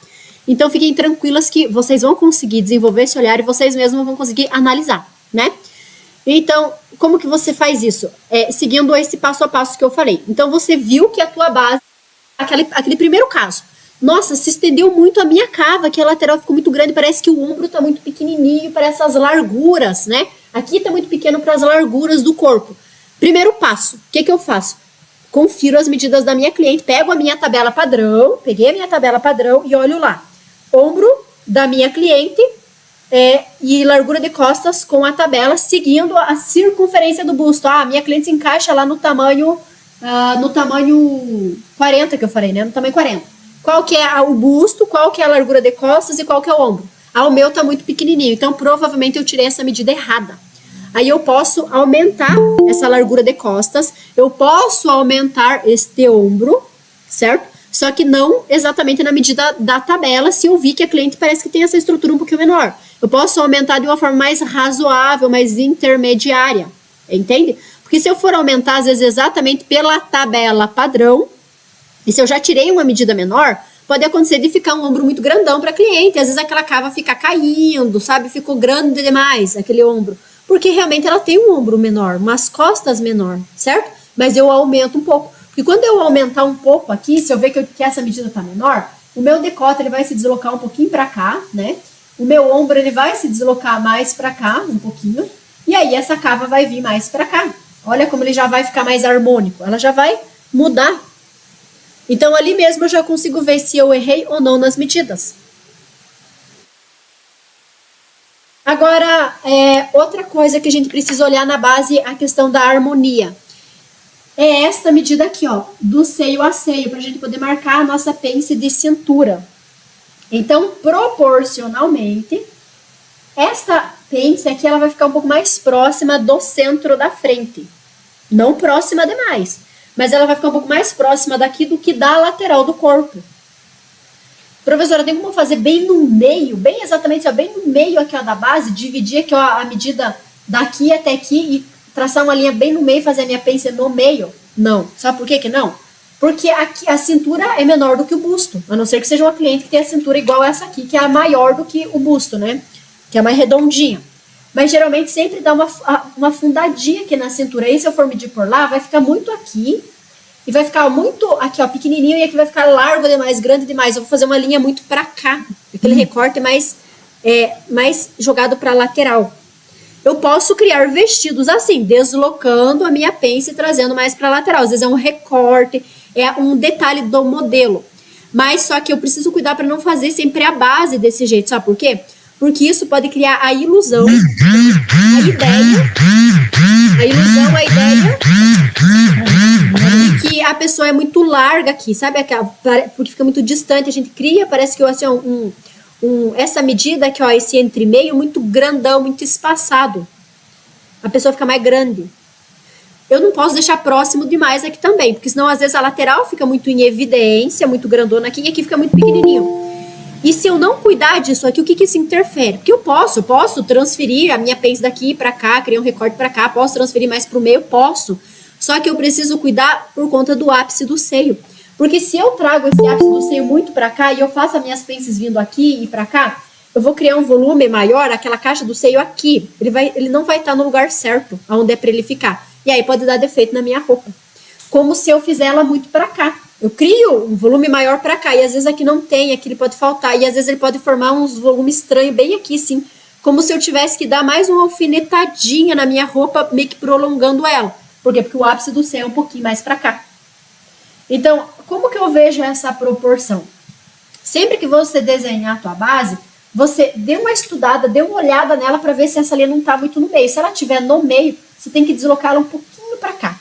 Então, fiquem tranquilas que vocês vão conseguir desenvolver esse olhar e vocês mesmos vão conseguir analisar, né? Então, como que você faz isso? Seguindo esse passo a passo que eu falei. Então, você viu que a tua base, aquele primeiro caso, nossa, se estendeu muito a minha cava, que a lateral ficou muito grande, parece que o ombro tá muito pequenininho para essas larguras, né? Aqui tá muito pequeno para as larguras do corpo. Primeiro passo, o que eu faço? Confiro as medidas da minha cliente, pego a minha tabela padrão, peguei a minha tabela padrão e olho lá. Ombro da minha cliente e largura de costas com a tabela, seguindo a circunferência do busto. A minha cliente se encaixa lá no tamanho 40 que eu falei, né? No tamanho 40. Qual que é o busto, qual que é a largura de costas e qual que é o ombro? O meu tá muito pequenininho, então provavelmente eu tirei essa medida errada. Aí eu posso aumentar essa largura de costas, eu posso aumentar este ombro, certo? Só que não exatamente na medida da tabela, se eu vi que a cliente parece que tem essa estrutura um pouquinho menor. Eu posso aumentar de uma forma mais razoável, mais intermediária, entende? Porque se eu for aumentar, às vezes, exatamente pela tabela padrão, e se eu já tirei uma medida menor, pode acontecer de ficar um ombro muito grandão para a cliente, às vezes aquela cava fica caindo, sabe? Ficou grande demais aquele ombro. Porque realmente ela tem um ombro menor, umas costas menor, certo? Mas eu aumento um pouco. Porque quando eu aumentar um pouco aqui, se eu ver que essa medida tá menor, o meu decote ele vai se deslocar um pouquinho para cá, né? O meu ombro ele vai se deslocar mais para cá, um pouquinho. E aí essa cava vai vir mais para cá. Olha como ele já vai ficar mais harmônico. Ela já vai mudar. Então ali mesmo eu já consigo ver se eu errei ou não nas medidas. Agora, outra coisa que a gente precisa olhar na base é a questão da harmonia. É esta medida aqui, ó, do seio a seio, para a gente poder marcar a nossa pence de cintura. Então, proporcionalmente, esta pence aqui, ela vai ficar um pouco mais próxima do centro da frente. Não próxima demais, mas ela vai ficar um pouco mais próxima daqui do que da lateral do corpo. Professora, tem como fazer bem no meio, bem exatamente, ó, bem no meio aqui ó, da base, dividir aqui ó, a medida daqui até aqui e traçar uma linha bem no meio e fazer a minha pence no meio? Não. Sabe por que não? Porque aqui a cintura é menor do que o busto, a não ser que seja uma cliente que tenha a cintura igual essa aqui, que é a maior do que o busto, né? Que é mais redondinha. Mas geralmente sempre dá uma fundadinha aqui na cintura. Aí se eu for medir por lá, vai ficar muito aqui. E vai ficar muito aqui, ó, pequenininho, e aqui vai ficar largo demais, grande demais. Eu vou fazer uma linha muito pra cá. Aquele recorte mais jogado pra lateral. Eu posso criar vestidos assim, deslocando a minha pence e trazendo mais pra lateral. Às vezes é um recorte, é um detalhe do modelo. Mas só que eu preciso cuidar pra não fazer sempre a base desse jeito. Sabe por quê? Porque isso pode criar a ilusão, a ideia de que a pessoa é muito larga aqui, sabe? Porque fica muito distante, a gente cria, parece que assim, essa medida aqui, ó, esse entre meio, muito grandão, muito espaçado. A pessoa fica mais grande. Eu não posso deixar próximo demais aqui também, porque senão às vezes a lateral fica muito em evidência, muito grandona aqui, e aqui fica muito pequenininho. E se eu não cuidar disso aqui, o que isso interfere? Porque eu posso transferir a minha pence daqui para cá, criar um recorte para cá, posso transferir mais para o meio, posso. Só que eu preciso cuidar por conta do ápice do seio. Porque se eu trago esse ápice do seio muito para cá e eu faço as minhas pences vindo aqui e para cá, eu vou criar um volume maior, aquela caixa do seio aqui. Ele não vai estar no lugar certo, onde é para ele ficar. E aí pode dar defeito na minha roupa. Como se eu fizer ela muito para cá. Eu crio um volume maior para cá, e às vezes aqui não tem, aqui ele pode faltar, e às vezes ele pode formar uns volumes estranhos bem aqui, sim, como se eu tivesse que dar mais uma alfinetadinha na minha roupa, meio que prolongando ela. Por quê? Porque o ápice do seio é um pouquinho mais para cá. Então, como que eu vejo essa proporção? Sempre que você desenhar a tua base, você dê uma estudada, dê uma olhada nela para ver se essa linha não está muito no meio. Se ela estiver no meio, você tem que deslocar ela um pouquinho para cá.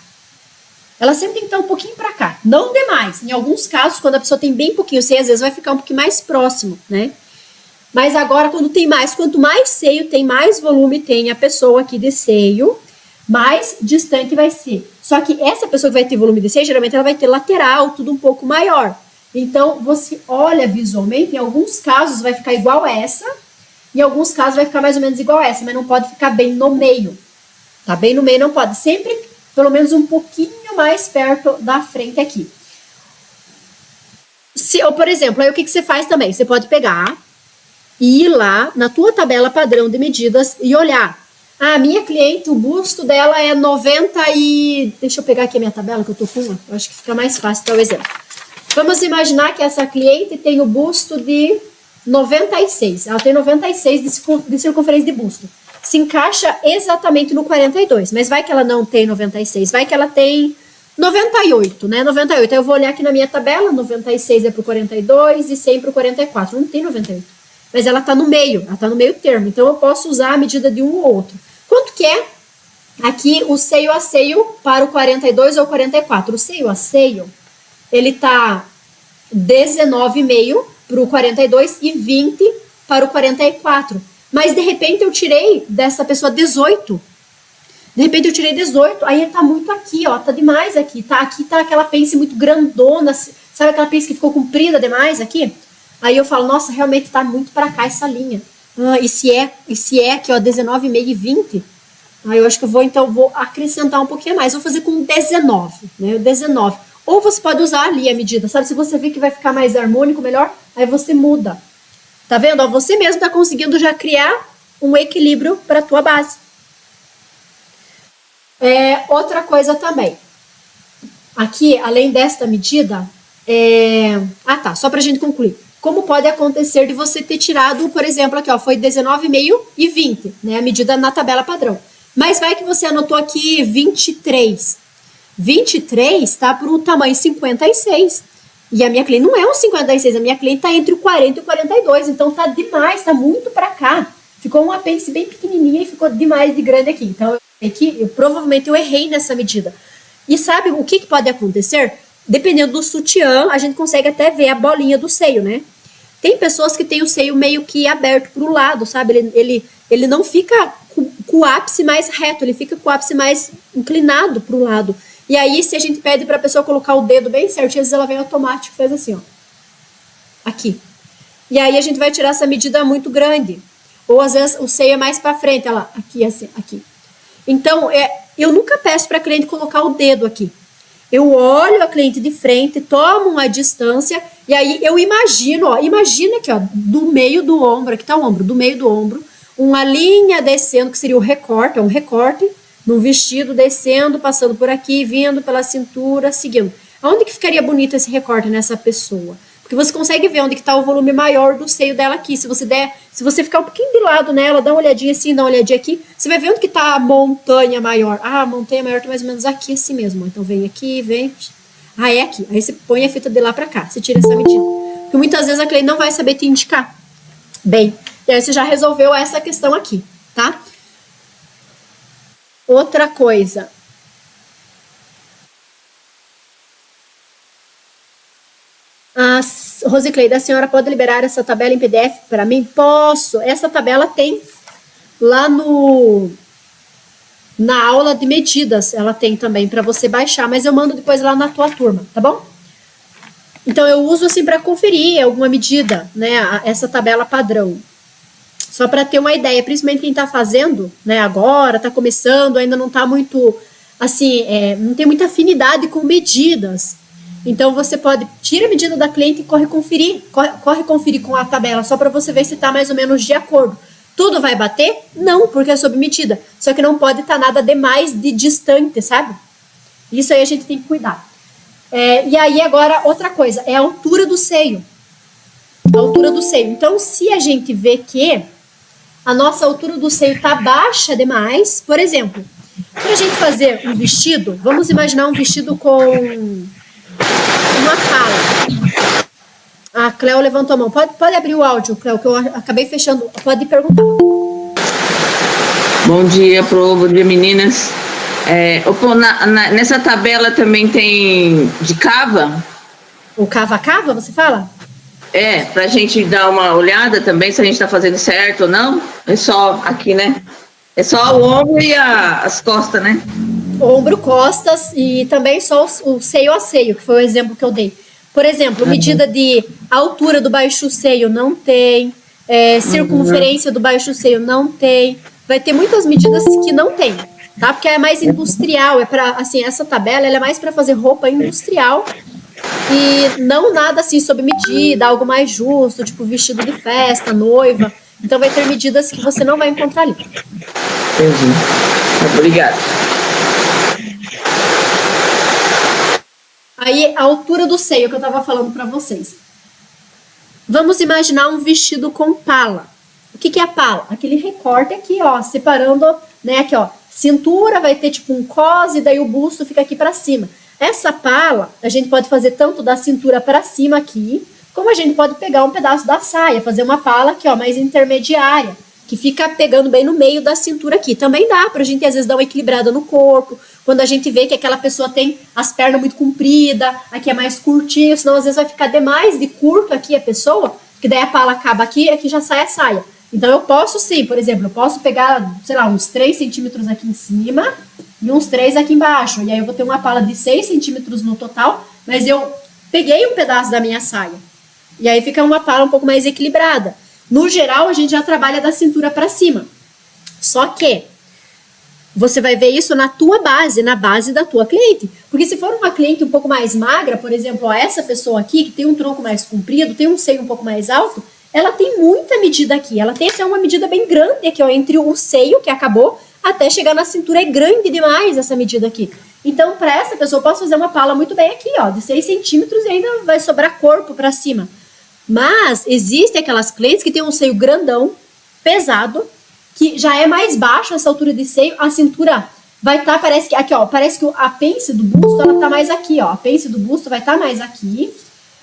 Ela sempre tem que estar um pouquinho para cá, não demais. Em alguns casos, quando a pessoa tem bem pouquinho seio, às vezes vai ficar um pouquinho mais próximo, né? Mas agora, quando tem mais, quanto mais seio tem, mais volume tem a pessoa aqui de seio, mais distante vai ser. Só que essa pessoa que vai ter volume de seio, geralmente ela vai ter lateral, tudo um pouco maior. Então, você olha visualmente, em alguns casos vai ficar igual essa, em alguns casos vai ficar mais ou menos igual essa, mas não pode ficar bem no meio. Tá bem no meio, não pode. Sempre, pelo menos um pouquinho mais perto da frente aqui. Ou, por exemplo, aí o que você faz também? Você pode pegar e ir lá na tua tabela padrão de medidas e olhar. Ah, a minha cliente, o busto dela é 90 e... Deixa eu pegar aqui a minha tabela que eu tô com uma. Eu acho que fica mais fácil dar o exemplo. Vamos imaginar que essa cliente tem o busto de 96. Ela tem 96 de circunferência de busto. Se encaixa exatamente no 42. Mas vai que ela não tem 96. Vai que ela tem 98, né? 98. Aí eu vou olhar aqui na minha tabela. 96 é pro 42 e 100 pro 44. Não tem 98. Mas ela tá no meio. Ela tá no meio termo. Então eu posso usar a medida de um ou outro. Quanto que é aqui o seio a seio para o 42 ou 44? O seio a seio, ele tá 19,5 para o 42 e 20 para o 44. Mas, de repente, eu tirei dessa pessoa 18. De repente, eu tirei 18. Aí, ele tá muito aqui, ó. Tá demais aqui. Tá, aqui tá aquela pence muito grandona. Sabe aquela pence que ficou comprida demais aqui? Aí, eu falo, nossa, realmente tá muito pra cá essa linha. Ah, e se é aqui, ó, 19,5 e 20... Aí, eu acho que eu vou acrescentar um pouquinho mais. Vou fazer com 19, né? 19. Ou você pode usar ali a medida, sabe? Se você vê que vai ficar mais harmônico, melhor, aí você muda. Tá vendo? Ó, você mesmo tá conseguindo já criar um equilíbrio para a tua base. Outra coisa também. Aqui, além desta medida, só pra gente concluir. Como pode acontecer de você ter tirado, por exemplo, aqui, ó, foi 19,5 e 20, né? A medida na tabela padrão. Mas vai que você anotou aqui 23. 23 tá para o tamanho 56. E a minha cliente não é um 56, a minha cliente tá entre o 40 e o 42. Então tá demais, tá muito para cá. Ficou uma pence bem pequenininha e ficou demais de grande aqui. Então provavelmente eu errei nessa medida. E sabe o que pode acontecer? Dependendo do sutiã, a gente consegue até ver a bolinha do seio, né? Tem pessoas que têm o seio meio que aberto pro lado, sabe? Ele não fica com o ápice mais reto, ele fica com o ápice mais inclinado pro lado. E aí, se a gente pede para a pessoa colocar o dedo bem certinho, às vezes ela vem automático, faz assim, ó. Aqui. E aí, a gente vai tirar essa medida muito grande. Ou, às vezes, o seio é mais para frente, olha lá, aqui, assim, aqui. Então, eu nunca peço para a cliente colocar o dedo aqui. Eu olho a cliente de frente, tomo uma distância, e aí eu imagino, ó, imagina aqui, ó, do meio do ombro, aqui tá o ombro, do meio do ombro, uma linha descendo, que seria o recorte, é um recorte, num vestido, descendo, passando por aqui, vindo pela cintura, seguindo. Aonde que ficaria bonito esse recorte nessa pessoa? Porque você consegue ver onde que está o volume maior do seio dela aqui. Se você ficar um pouquinho de lado nela, dá uma olhadinha assim, dá uma olhadinha aqui, você vai ver onde que está a montanha maior. Ah, a montanha maior está mais ou menos aqui, assim mesmo. Então, vem aqui, vem... Ah, é aqui. Aí você põe a fita de lá para cá, você tira essa medida. Porque muitas vezes a cliente não vai saber te indicar. Bem, e aí você já resolveu essa questão aqui, tá? Outra coisa. A Rosicleide, a senhora pode liberar essa tabela em PDF para mim? Posso. Essa tabela tem lá na aula de medidas. Ela tem também para você baixar, mas eu mando depois lá na tua turma, tá bom? Então, eu uso assim para conferir alguma medida, né? Essa tabela padrão. Só para ter uma ideia, principalmente quem está fazendo, né, agora, está começando, ainda não está muito, assim, não tem muita afinidade com medidas. Então, você tira a medida da cliente e corre conferir com a tabela, só para você ver se está mais ou menos de acordo. Tudo vai bater? Não, porque é sob medida. Só que não pode estar nada demais de distante, sabe? Isso aí a gente tem que cuidar. E aí, agora, outra coisa, é a altura do seio. A altura do seio. Então, se a gente vê que a nossa altura do seio está baixa demais, por exemplo, Pra gente fazer um vestido, vamos imaginar um vestido com uma pala. A Cleo levantou a mão. Pode abrir o áudio, Cleo, que eu acabei fechando. Pode perguntar. Bom dia, bom dia, meninas. Nessa tabela também tem de cava? O cava-cava, você fala? Pra gente dar uma olhada também, se a gente tá fazendo certo ou não. É só aqui, né? É só o ombro e as costas, né? Ombro, costas e também só o seio a seio, que foi o exemplo que eu dei. Por exemplo, medida de altura do baixo seio não tem, circunferência do baixo seio não tem. Vai ter muitas medidas que não tem, tá? Porque é mais industrial, assim, essa tabela ela é mais para fazer roupa industrial e não nada assim sob medida, algo mais justo, tipo vestido de festa, noiva. Então vai ter medidas que você não vai encontrar ali. Entendi. Obrigada. Aí, a altura do seio que eu tava falando pra vocês. Vamos imaginar um vestido com pala. O que é a pala? Aquele recorte aqui, ó, separando, né, aqui, ó, cintura vai ter tipo um cos e daí o busto fica aqui pra cima. Essa pala, a gente pode fazer tanto da cintura pra cima aqui, como a gente pode pegar um pedaço da saia, fazer uma pala aqui, ó, mais intermediária, que fica pegando bem no meio da cintura aqui. Também dá pra gente, às vezes, dar uma equilibrada no corpo, quando a gente vê que aquela pessoa tem as pernas muito compridas, aqui é mais curtinho, senão às vezes vai ficar demais de curto aqui a pessoa, que daí a pala acaba aqui, aqui já sai a saia. Então eu posso sim, por exemplo, eu posso pegar, sei lá, uns 3 centímetros aqui em cima e uns 3 aqui embaixo, e aí eu vou ter uma pala de 6 centímetros no total, mas eu peguei um pedaço da minha saia. E aí fica uma pala um pouco mais equilibrada. No geral, a gente já trabalha da cintura para cima. Só que você vai ver isso na tua base, na base da tua cliente. Porque se for uma cliente um pouco mais magra, por exemplo, ó, essa pessoa aqui, que tem um tronco mais comprido, tem um seio um pouco mais alto, ela tem muita medida aqui. Ela tem uma medida bem grande aqui, ó, entre o seio, que acabou, até chegar na cintura. É grande demais essa medida aqui. Então, para essa pessoa, eu posso fazer uma pala muito bem aqui, ó, de 6 centímetros e ainda vai sobrar corpo para cima. Mas existem aquelas clientes que tem um seio grandão, pesado, que já é mais baixo essa altura de seio, a cintura vai estar, parece que aqui, ó, parece que a pence do busto, ela tá mais aqui, ó, a pence do busto vai estar mais aqui,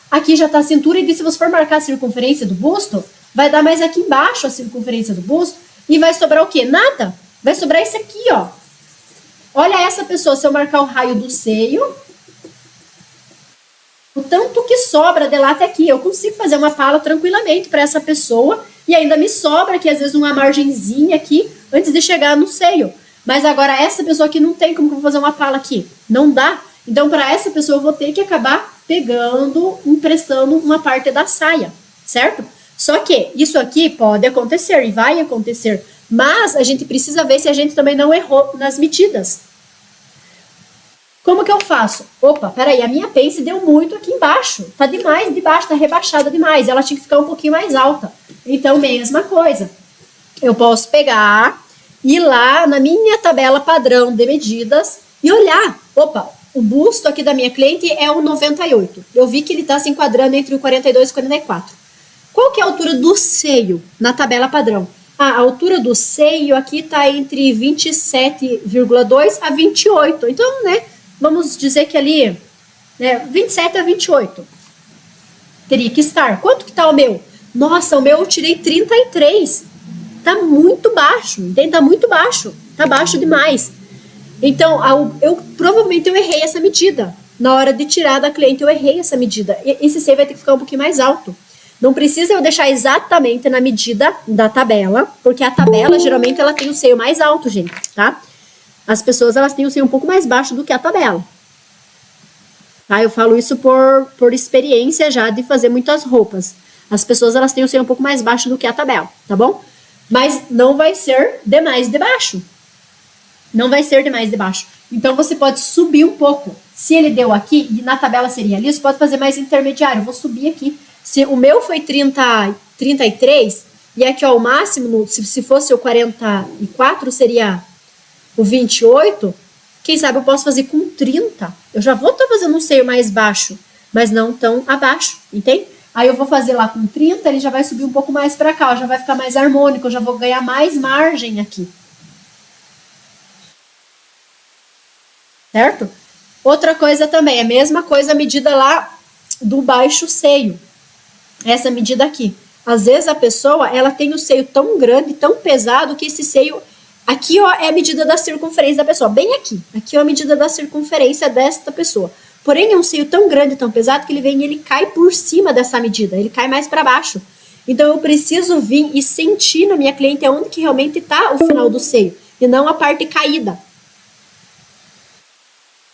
aqui já tá a cintura, e se você for marcar a circunferência do busto, vai dar mais aqui embaixo a circunferência do busto, e vai sobrar o quê? Nada, vai sobrar esse aqui, ó. Olha essa pessoa, se eu marcar o raio do seio, o tanto que sobra de lá até aqui, eu consigo fazer uma pala tranquilamente para essa pessoa e ainda me sobra aqui, às vezes, uma margenzinha aqui antes de chegar no seio. Mas agora, essa pessoa aqui não tem como que eu vou fazer uma pala aqui. Não dá. Então, para essa pessoa, eu vou ter que acabar pegando, emprestando uma parte da saia, certo? Só que isso aqui pode acontecer e vai acontecer, mas a gente precisa ver se a gente também não errou nas medidas. Como que eu faço? Opa, peraí, a minha pence deu muito aqui embaixo. Tá demais de baixo, tá rebaixada demais. Ela tinha que ficar um pouquinho mais alta. Então, mesma coisa. Eu posso pegar, ir lá na minha tabela padrão de medidas e olhar. Opa, o busto aqui da minha cliente é o 98. Eu vi que ele tá se enquadrando entre o 42 e o 44. Qual que é a altura do seio na tabela padrão? A altura do seio aqui tá entre 27,2 a 28. Então, né? Vamos dizer que ali, né, 27 a 28. Teria que estar. Quanto que tá o meu? Nossa, o meu eu tirei 33. Tá muito baixo, entende? Tá muito baixo. Tá baixo demais. Então, provavelmente eu errei essa medida. Na hora de tirar da cliente, eu errei essa medida. Esse seio vai ter que ficar um pouquinho mais alto. Não precisa eu deixar exatamente na medida da tabela, porque a tabela, geralmente, ela tem o seio mais alto, gente, tá? As pessoas, elas têm o seio um pouco mais baixo do que a tabela. Tá? Eu falo isso por experiência já de fazer muitas roupas. As pessoas, elas têm o seio um pouco mais baixo do que a tabela, tá bom? Mas não vai ser demais de baixo. Não vai ser demais de baixo. Então, você pode subir um pouco. Se ele deu aqui, e na tabela seria ali, você pode fazer mais intermediário. Eu vou subir aqui. Se o meu foi 33, e aqui, ó, o máximo, se fosse o 44, seria o 28, quem sabe eu posso fazer com 30. Eu já vou estar fazendo um seio mais baixo, mas não tão abaixo, entende? Aí eu vou fazer lá com 30, ele já vai subir um pouco mais para cá, já vai ficar mais harmônico, eu já vou ganhar mais margem aqui. certo? Outra coisa também, a mesma coisa a medida lá do baixo seio. Essa medida aqui. Às vezes a pessoa, ela tem o seio tão grande, tão pesado, que esse seio... Aqui, ó, é a medida da circunferência da pessoa, bem aqui. Aqui é a medida da circunferência desta pessoa. Porém, é um seio tão grande, tão pesado, que ele vem e ele cai por cima dessa medida. Ele cai mais para baixo. Então, eu preciso vir e sentir na minha cliente onde que realmente está o final do seio. E não a parte caída.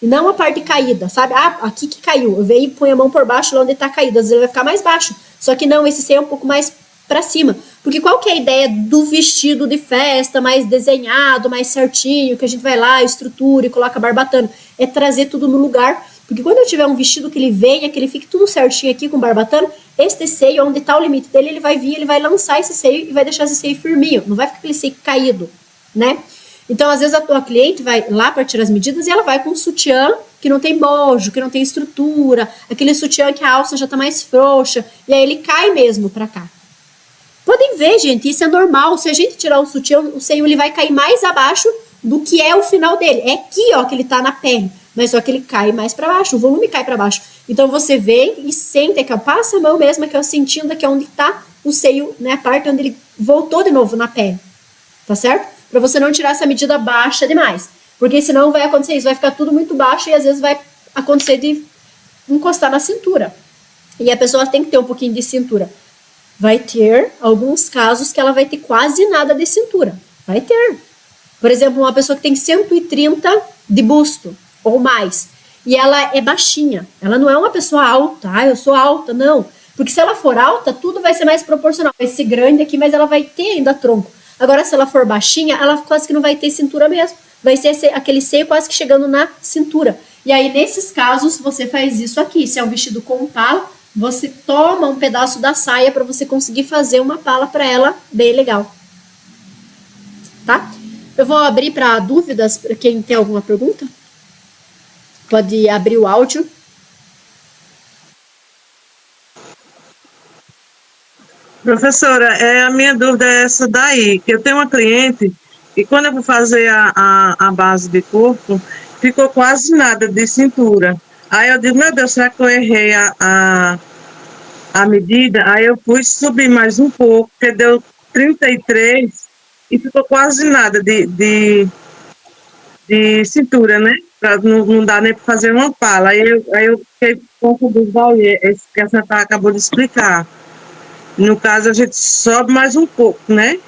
E não a parte caída, sabe? Ah, aqui que caiu. Eu venho e ponho a mão por baixo lá onde está caído. Às vezes ele vai ficar mais baixo. Só que não, esse seio é um pouco mais para cima. Porque qual que é a ideia do vestido de festa mais desenhado, mais certinho, que a gente vai lá, estrutura e coloca barbatana? É trazer tudo no lugar. Porque quando eu tiver um vestido que ele venha, que ele fique tudo certinho aqui com barbatana, este seio, onde está o limite dele, ele vai vir, ele vai lançar esse seio e vai deixar esse seio firminho. Não vai ficar aquele seio caído, né? Então, às vezes, a tua cliente vai lá para tirar as medidas e ela vai com um sutiã que não tem bojo, que não tem estrutura, aquele sutiã que a alça já está mais frouxa, e aí ele cai mesmo para cá. Podem ver, gente, isso é normal. Se a gente tirar o sutiã, o seio ele vai cair mais abaixo do que é o final dele. É aqui, ó, que ele tá na pele, mas só que ele cai mais para baixo, o volume cai para baixo. Então, você vem e sente aqui, ó, passa a mão mesmo aqui, ó, sentindo aqui onde tá o seio, né, a parte onde ele voltou de novo na pele, tá certo? Para você não tirar essa medida baixa demais, porque senão vai acontecer isso, vai ficar tudo muito baixo e às vezes vai acontecer de encostar na cintura. E a pessoa tem que ter um pouquinho de cintura. Vai ter alguns casos que ela vai ter quase nada de cintura. Vai ter. Por exemplo, uma pessoa que tem 130 de busto ou mais, e ela é baixinha. Ela não é uma pessoa alta. Ah, eu sou alta. Não. Porque se ela for alta, tudo vai ser mais proporcional. Vai ser grande aqui, mas ela vai ter ainda tronco. Agora, se ela for baixinha, ela quase que não vai ter cintura mesmo. Vai ser aquele seio quase que chegando na cintura. E aí, nesses casos, você faz isso aqui. Se é um vestido com pala, você toma um pedaço da saia para você conseguir fazer uma pala para ela bem legal. Tá? Eu vou abrir para dúvidas, para quem tem alguma pergunta. Pode abrir o áudio. Professora, a minha dúvida é essa daí, que eu tenho uma cliente e quando eu vou fazer a base de corpo, ficou quase nada de cintura. Aí eu digo, meu Deus, será que eu errei a medida? Aí eu fui subir mais um pouco, porque deu 33 e ficou quase nada de cintura, né? Pra não dar nem para fazer uma pala. Aí eu fiquei com dúvida, que a senhora acabou de explicar. No caso, a gente sobe mais um pouco, né?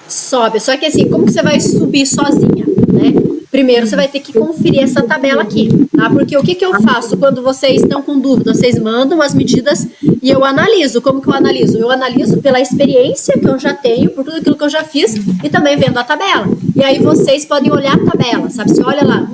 Sobe, só que assim, como que você vai subir sozinha, né? Primeiro, você vai ter que conferir essa tabela aqui, tá? Porque o que que eu faço quando vocês estão com dúvida? Vocês mandam as medidas e eu analiso. Como que eu analiso? Eu analiso pela experiência que eu já tenho, por tudo aquilo que eu já fiz e também vendo a tabela. E aí vocês podem olhar a tabela, sabe? Você olha lá,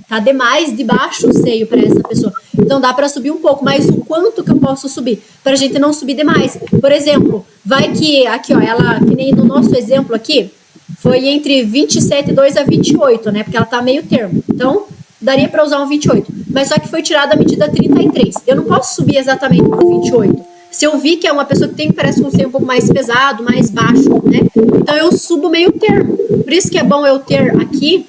tá demais de baixo o seio para essa pessoa. Então dá para subir um pouco, mas o quanto que eu posso subir? Para a gente não subir demais. Por exemplo, vai que aqui, ó, ela, que nem no nosso exemplo aqui, foi entre 27,2 a 28, né? Porque ela tá meio termo. Então, daria para usar um 28. Mas só que foi tirada a medida 33. Eu não posso subir exatamente para 28. Se eu vi que é uma pessoa que tem, parece um seio um pouco mais pesado, mais baixo, né? Então, eu subo meio termo. Por isso que é bom eu ter aqui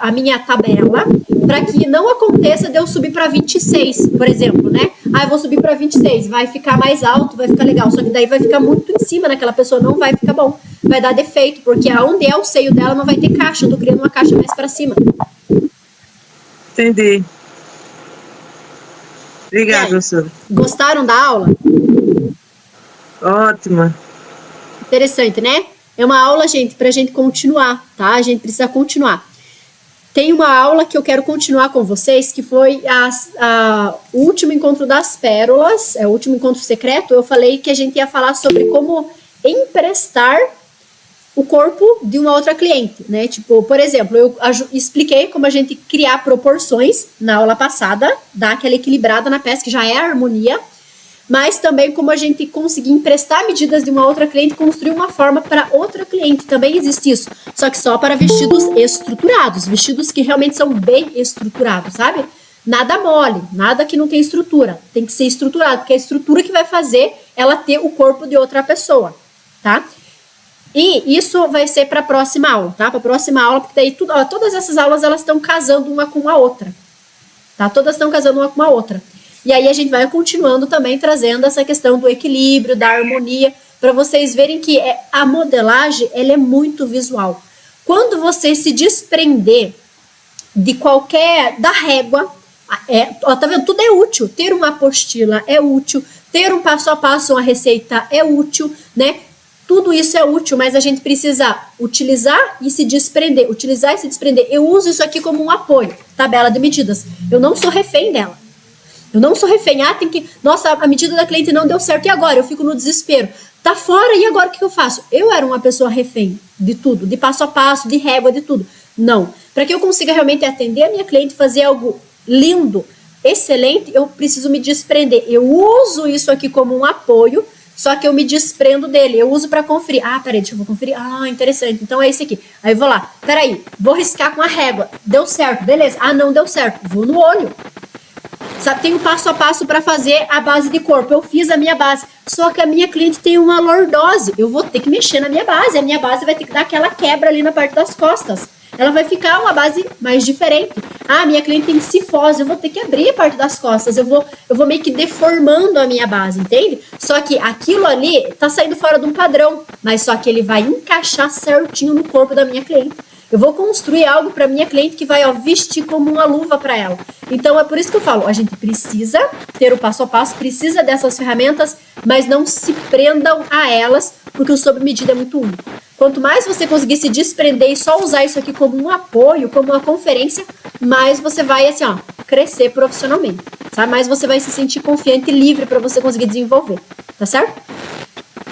a minha tabela, para que não aconteça de eu subir para 26, por exemplo, né? Ah, eu vou subir para 26, vai ficar mais alto, vai ficar legal. Só que daí vai ficar muito em cima daquela pessoa, não vai ficar bom. Vai dar defeito, porque aonde é o seio dela não vai ter caixa. Eu tô criando uma caixa mais para cima. Entendi. Obrigada, professora. Gostaram da aula? Ótima. Interessante, né? É uma aula, gente, pra gente continuar, tá? A gente precisa continuar. Tem uma aula que eu quero continuar com vocês, que foi o último encontro das pérolas, o último encontro secreto. Eu falei que a gente ia falar sobre como emprestar o corpo de uma outra cliente, né? Tipo, por exemplo, eu expliquei como a gente criar proporções na aula passada, dar aquela equilibrada na peça, que já é a harmonia, mas também como a gente conseguir emprestar medidas de uma outra cliente e construir uma forma para outra cliente. Também existe isso, só que só para vestidos estruturados, vestidos que realmente são bem estruturados, sabe? Nada mole, nada que não tem estrutura, tem que ser estruturado, porque é a estrutura que vai fazer ela ter o corpo de outra pessoa, tá? E isso vai ser para a próxima aula, tá? Para a próxima aula, porque daí todas essas aulas elas estão casando uma com a outra, tá? Todas estão casando uma com a outra. E aí a gente vai continuando também trazendo essa questão do equilíbrio, da harmonia, para vocês verem que a modelagem ela é muito visual. Quando você se desprender de da régua, tá vendo? Tudo é útil. Ter uma apostila é útil, ter um passo a passo, uma receita é útil, né? Tudo isso é útil, mas a gente precisa utilizar e se desprender. Utilizar e se desprender. Eu uso isso aqui como um apoio, tabela de medidas. Eu não sou refém dela. Eu não sou refém. Nossa, a medida da cliente não deu certo. E agora? Eu fico no desespero. Tá fora, e agora o que eu faço? Eu era uma pessoa refém de tudo, de passo a passo, de régua, de tudo. Não. Para que eu consiga realmente atender a minha cliente, fazer algo lindo, excelente, eu preciso me desprender. Eu uso isso aqui como um apoio, só que eu me desprendo dele. Eu uso para conferir. Peraí, deixa eu conferir. Interessante. Então é esse aqui. Aí eu vou lá. Peraí, vou riscar com a régua. Deu certo, beleza. Não deu certo. Vou no olho. Sabe, tem um passo a passo para fazer a base de corpo. Eu fiz a minha base. Só que a minha cliente tem uma lordose. Eu vou ter que mexer na minha base. A minha base vai ter que dar aquela quebra ali na parte das costas. Ela vai ficar uma base mais diferente. Minha cliente tem cifose, eu vou ter que abrir a parte das costas, eu vou meio que deformando a minha base, entende? Só que aquilo ali tá saindo fora de um padrão, mas só que ele vai encaixar certinho no corpo da minha cliente. Eu vou construir algo para minha cliente que vai vestir como uma luva para ela. Então é por isso que eu falo, a gente precisa ter o passo a passo, precisa dessas ferramentas, mas não se prendam a elas, porque o sob medida é muito único. Quanto mais você conseguir se desprender e só usar isso aqui como um apoio, como uma conferência, mais você vai, assim, crescer profissionalmente, sabe? Mais você vai se sentir confiante e livre para você conseguir desenvolver, tá certo?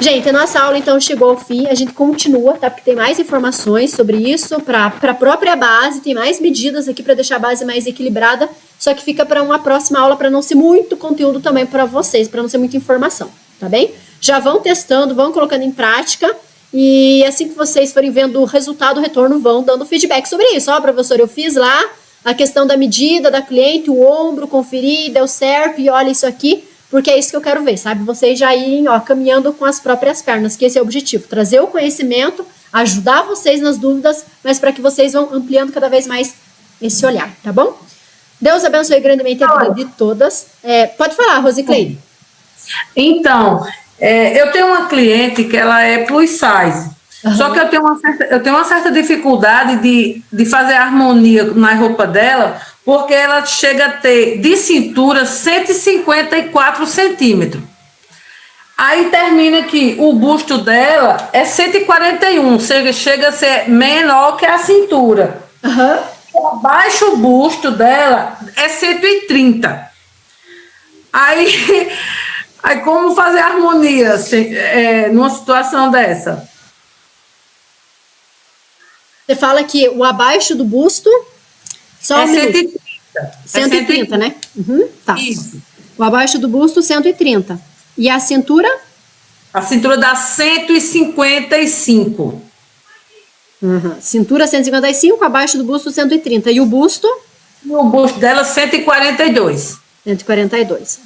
Gente, a nossa aula, então, chegou ao fim. A gente continua, tá? Porque tem mais informações sobre isso, para a própria base, tem mais medidas aqui para deixar a base mais equilibrada, só que fica para uma próxima aula, para não ser muito conteúdo também para vocês, para não ser muita informação, tá bem? Já vão testando, vão colocando em prática, e assim que vocês forem vendo o resultado, o retorno, vão dando feedback sobre isso. Professor, eu fiz lá a questão da medida da cliente, o ombro, conferi, deu certo, e olha isso aqui, porque é isso que eu quero ver, sabe? Vocês já irem, caminhando com as próprias pernas, que esse é o objetivo. Trazer o conhecimento, ajudar vocês nas dúvidas, mas para que vocês vão ampliando cada vez mais esse olhar, tá bom? Deus abençoe grandemente a vida de todas. Pode falar, Rosicleide. Então, eu tenho uma cliente que ela é plus size, só que eu tenho uma certa dificuldade de fazer harmonia na roupa dela, porque ela chega a ter de cintura 154 centímetros. Aí termina que o busto dela é 141, chega a ser menor que a cintura. Abaixo o busto dela é 130. Aí como fazer harmonia assim, numa situação dessa? Você fala que o abaixo do busto... Só 130. 130, né? Tá. Isso. O abaixo do busto, 130. E a cintura? A cintura dá 155. Cintura 155, abaixo do busto 130. E o busto? O busto dela 142. 142.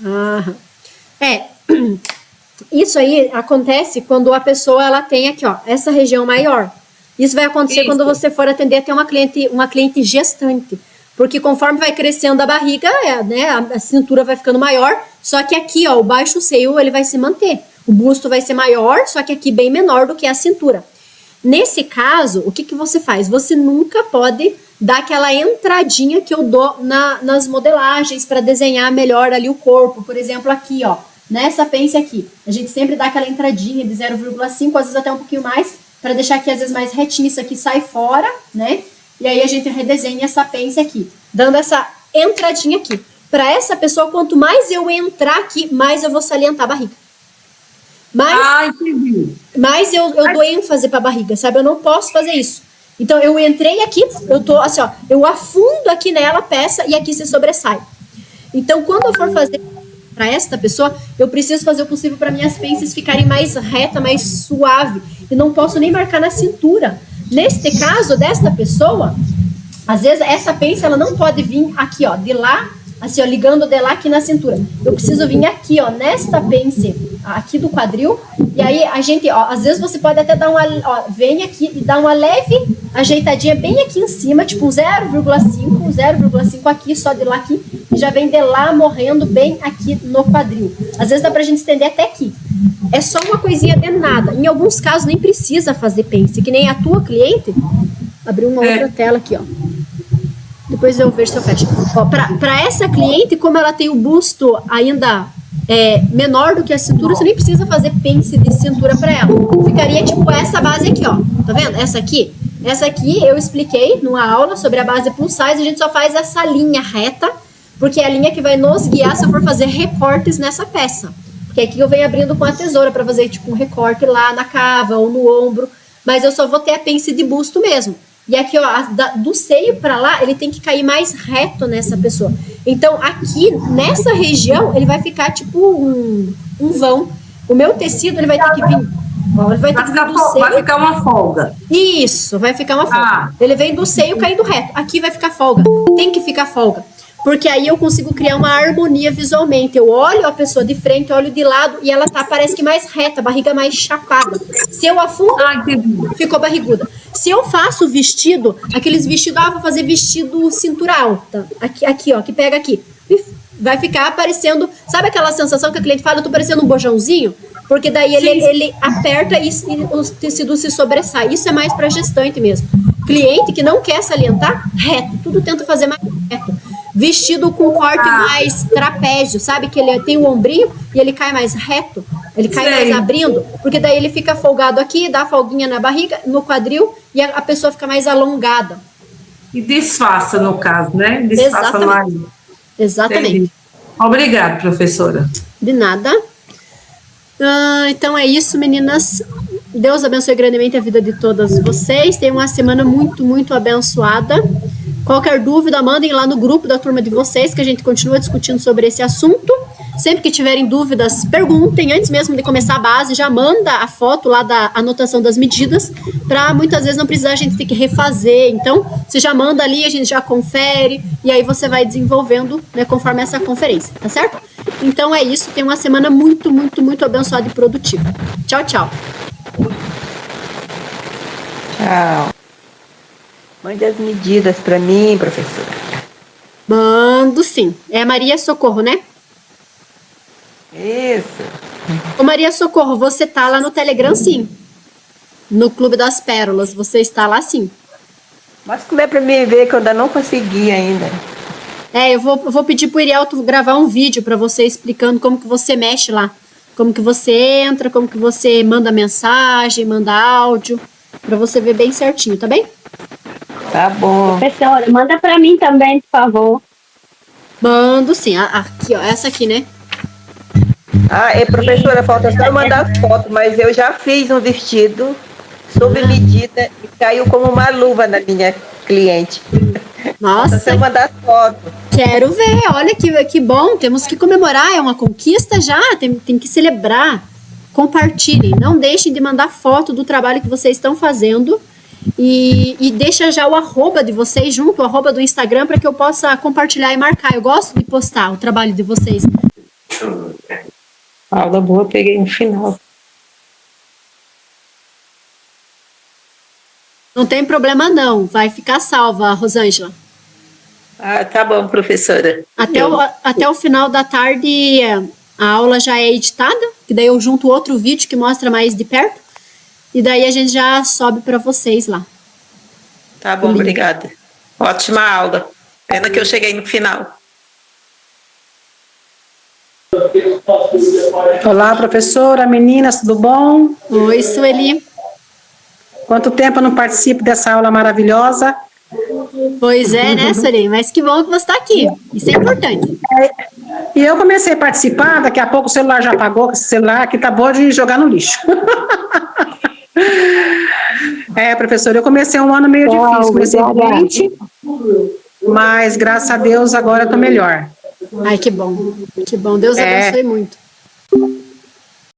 Isso aí acontece quando a pessoa ela tem aqui, essa região maior. Isso vai acontecer quando você for atender até uma cliente gestante. Porque conforme vai crescendo a barriga, a cintura vai ficando maior, só que aqui, o baixo seio, ele vai se manter. O busto vai ser maior, só que aqui bem menor do que a cintura. Nesse caso, o que você faz? Você nunca pode dar aquela entradinha que eu dou nas modelagens para desenhar melhor ali o corpo. Por exemplo, aqui, nessa pence aqui, a gente sempre dá aquela entradinha de 0,5, às vezes até um pouquinho mais, para deixar aqui às vezes mais retinho, isso aqui sai fora, né? E aí a gente redesenha essa pence aqui, dando essa entradinha aqui. Para essa pessoa, quanto mais eu entrar aqui, mais eu vou salientar a barriga. Entendi. Mais eu dou ênfase para a barriga, sabe? Eu não posso fazer isso. Então, eu entrei aqui, eu tô assim, eu afundo aqui nela a peça e aqui se sobressai. Então, quando eu for fazer para esta pessoa, eu preciso fazer o possível para minhas pences ficarem mais reta, mais suave. E não posso nem marcar na cintura. Neste caso, desta pessoa, às vezes essa pence ela não pode vir aqui, de lá Assim, ó, ligando o dela aqui na cintura. Eu preciso vir aqui, ó, nesta pence, aqui do quadril. E aí a gente, ó, às vezes você pode até dar uma, ó, vem aqui e dar uma leve ajeitadinha bem aqui em cima, tipo um 0,5 aqui, só de lá aqui. E já vem de lá morrendo bem aqui no quadril. Às vezes dá pra gente estender até aqui. É só uma coisinha de nada. Em alguns casos nem precisa fazer pence, que nem a tua cliente. Abriu uma outra tela aqui, ó. Depois eu vejo se eu fecho. Ó, pra essa cliente, como ela tem o busto ainda menor do que a cintura, você nem precisa fazer pence de cintura pra ela. Ficaria tipo essa base aqui, ó. Tá vendo? Essa aqui. Essa aqui eu expliquei numa aula sobre a base plus size. A gente só faz essa linha reta, porque é a linha que vai nos guiar se eu for fazer recortes nessa peça. Porque aqui eu venho abrindo com a tesoura pra fazer tipo um recorte lá na cava ou no ombro. Mas eu só vou ter a pence de busto mesmo. E aqui, ó, do seio pra lá, ele tem que cair mais reto nessa pessoa. Então, aqui, nessa região, ele vai ficar tipo um vão. O meu tecido, ele vai ter que vir... Ó, ele vai ter que vir do seio. Vai ficar uma folga. Isso, vai ficar uma folga. Ele vem do seio caindo reto. Aqui vai ficar folga. Tem que ficar folga. Porque aí eu consigo criar uma harmonia visualmente. Eu olho a pessoa de frente, olho de lado e ela tá, parece que mais reta, a barriga mais chapada. Se eu afundo, ficou barriguda. Se eu faço vestido, aqueles vestidos, vou fazer vestido cintura alta. Aqui, ó, que pega aqui. Vai ficar aparecendo, sabe aquela sensação que a cliente fala, eu tô parecendo um bojãozinho? Porque daí ele aperta e o tecido se sobressai. Isso é mais pra gestante mesmo. Cliente que não quer salientar, reto. Tudo tenta fazer mais reto. Vestido com corte mais trapézio, sabe? Que ele tem o ombrinho e ele cai mais reto. Ele cai mais abrindo. Porque daí ele fica folgado aqui, dá folguinha na barriga, no quadril, e a pessoa fica mais alongada. E disfarça, no caso, né? Disfarça mais. Exatamente. Entendi. Obrigada, professora. De nada. Então é isso, meninas. Deus abençoe grandemente a vida de todas vocês. Tenham uma semana muito, muito abençoada. Qualquer dúvida, mandem lá no grupo da turma de vocês, que a gente continua discutindo sobre esse assunto. Sempre que tiverem dúvidas, perguntem. Antes mesmo de começar a base, já manda a foto lá da anotação das medidas, para muitas vezes não precisar a gente ter que refazer. Então, você já manda ali, a gente já confere, e aí você vai desenvolvendo, né, conforme essa conferência, tá certo? Então é isso, tenha uma semana muito, muito, muito abençoada e produtiva. Tchau, tchau. Tchau. Mande as medidas para mim, professora. Mando sim. É Maria Socorro, né? Isso. Ô Maria Socorro, você tá lá no Telegram, sim. No Clube das Pérolas, você está lá, sim. Mas como é para mim ver que eu ainda não consegui ainda? Eu vou pedir pro Irielto gravar um vídeo para você explicando como que você mexe lá. Como que você entra, como que você manda mensagem, manda áudio, para você ver bem certinho, tá bem? Tá bom. Professora, manda para mim também, por favor. Mando sim. Aqui, ó, essa aqui, né? Professora, falta só mandar foto, mas eu já fiz um vestido sob medida e caiu como uma luva na minha cliente. Nossa. Falta só mandar foto. Quero ver, olha que bom, temos que comemorar, é uma conquista já, tem que celebrar. Compartilhem, não deixem de mandar foto do trabalho que vocês estão fazendo e deixa já o arroba de vocês junto, o arroba do Instagram, para que eu possa compartilhar e marcar. Eu gosto de postar o trabalho de vocês. Aula boa, peguei no final. Não tem problema não, vai ficar salva, Rosângela. Tá bom, professora. Até o final da tarde a aula já é editada, que daí eu junto outro vídeo que mostra mais de perto, e daí a gente já sobe para vocês lá. Tá bom, obrigada. Ótima aula. Pena que eu cheguei no final. Olá, professora, meninas, tudo bom? Oi, Sueli. Quanto tempo eu não participo dessa aula maravilhosa? Pois é, né, Sueli? Mas que bom que você está aqui. Isso é importante. E eu comecei a participar, daqui a pouco o celular já apagou, esse celular aqui tá bom de jogar no lixo. Professora, eu comecei um ano meio difícil, comecei doente, mas graças a Deus agora eu tô melhor. Ai, que bom. Que bom. Deus abençoe muito.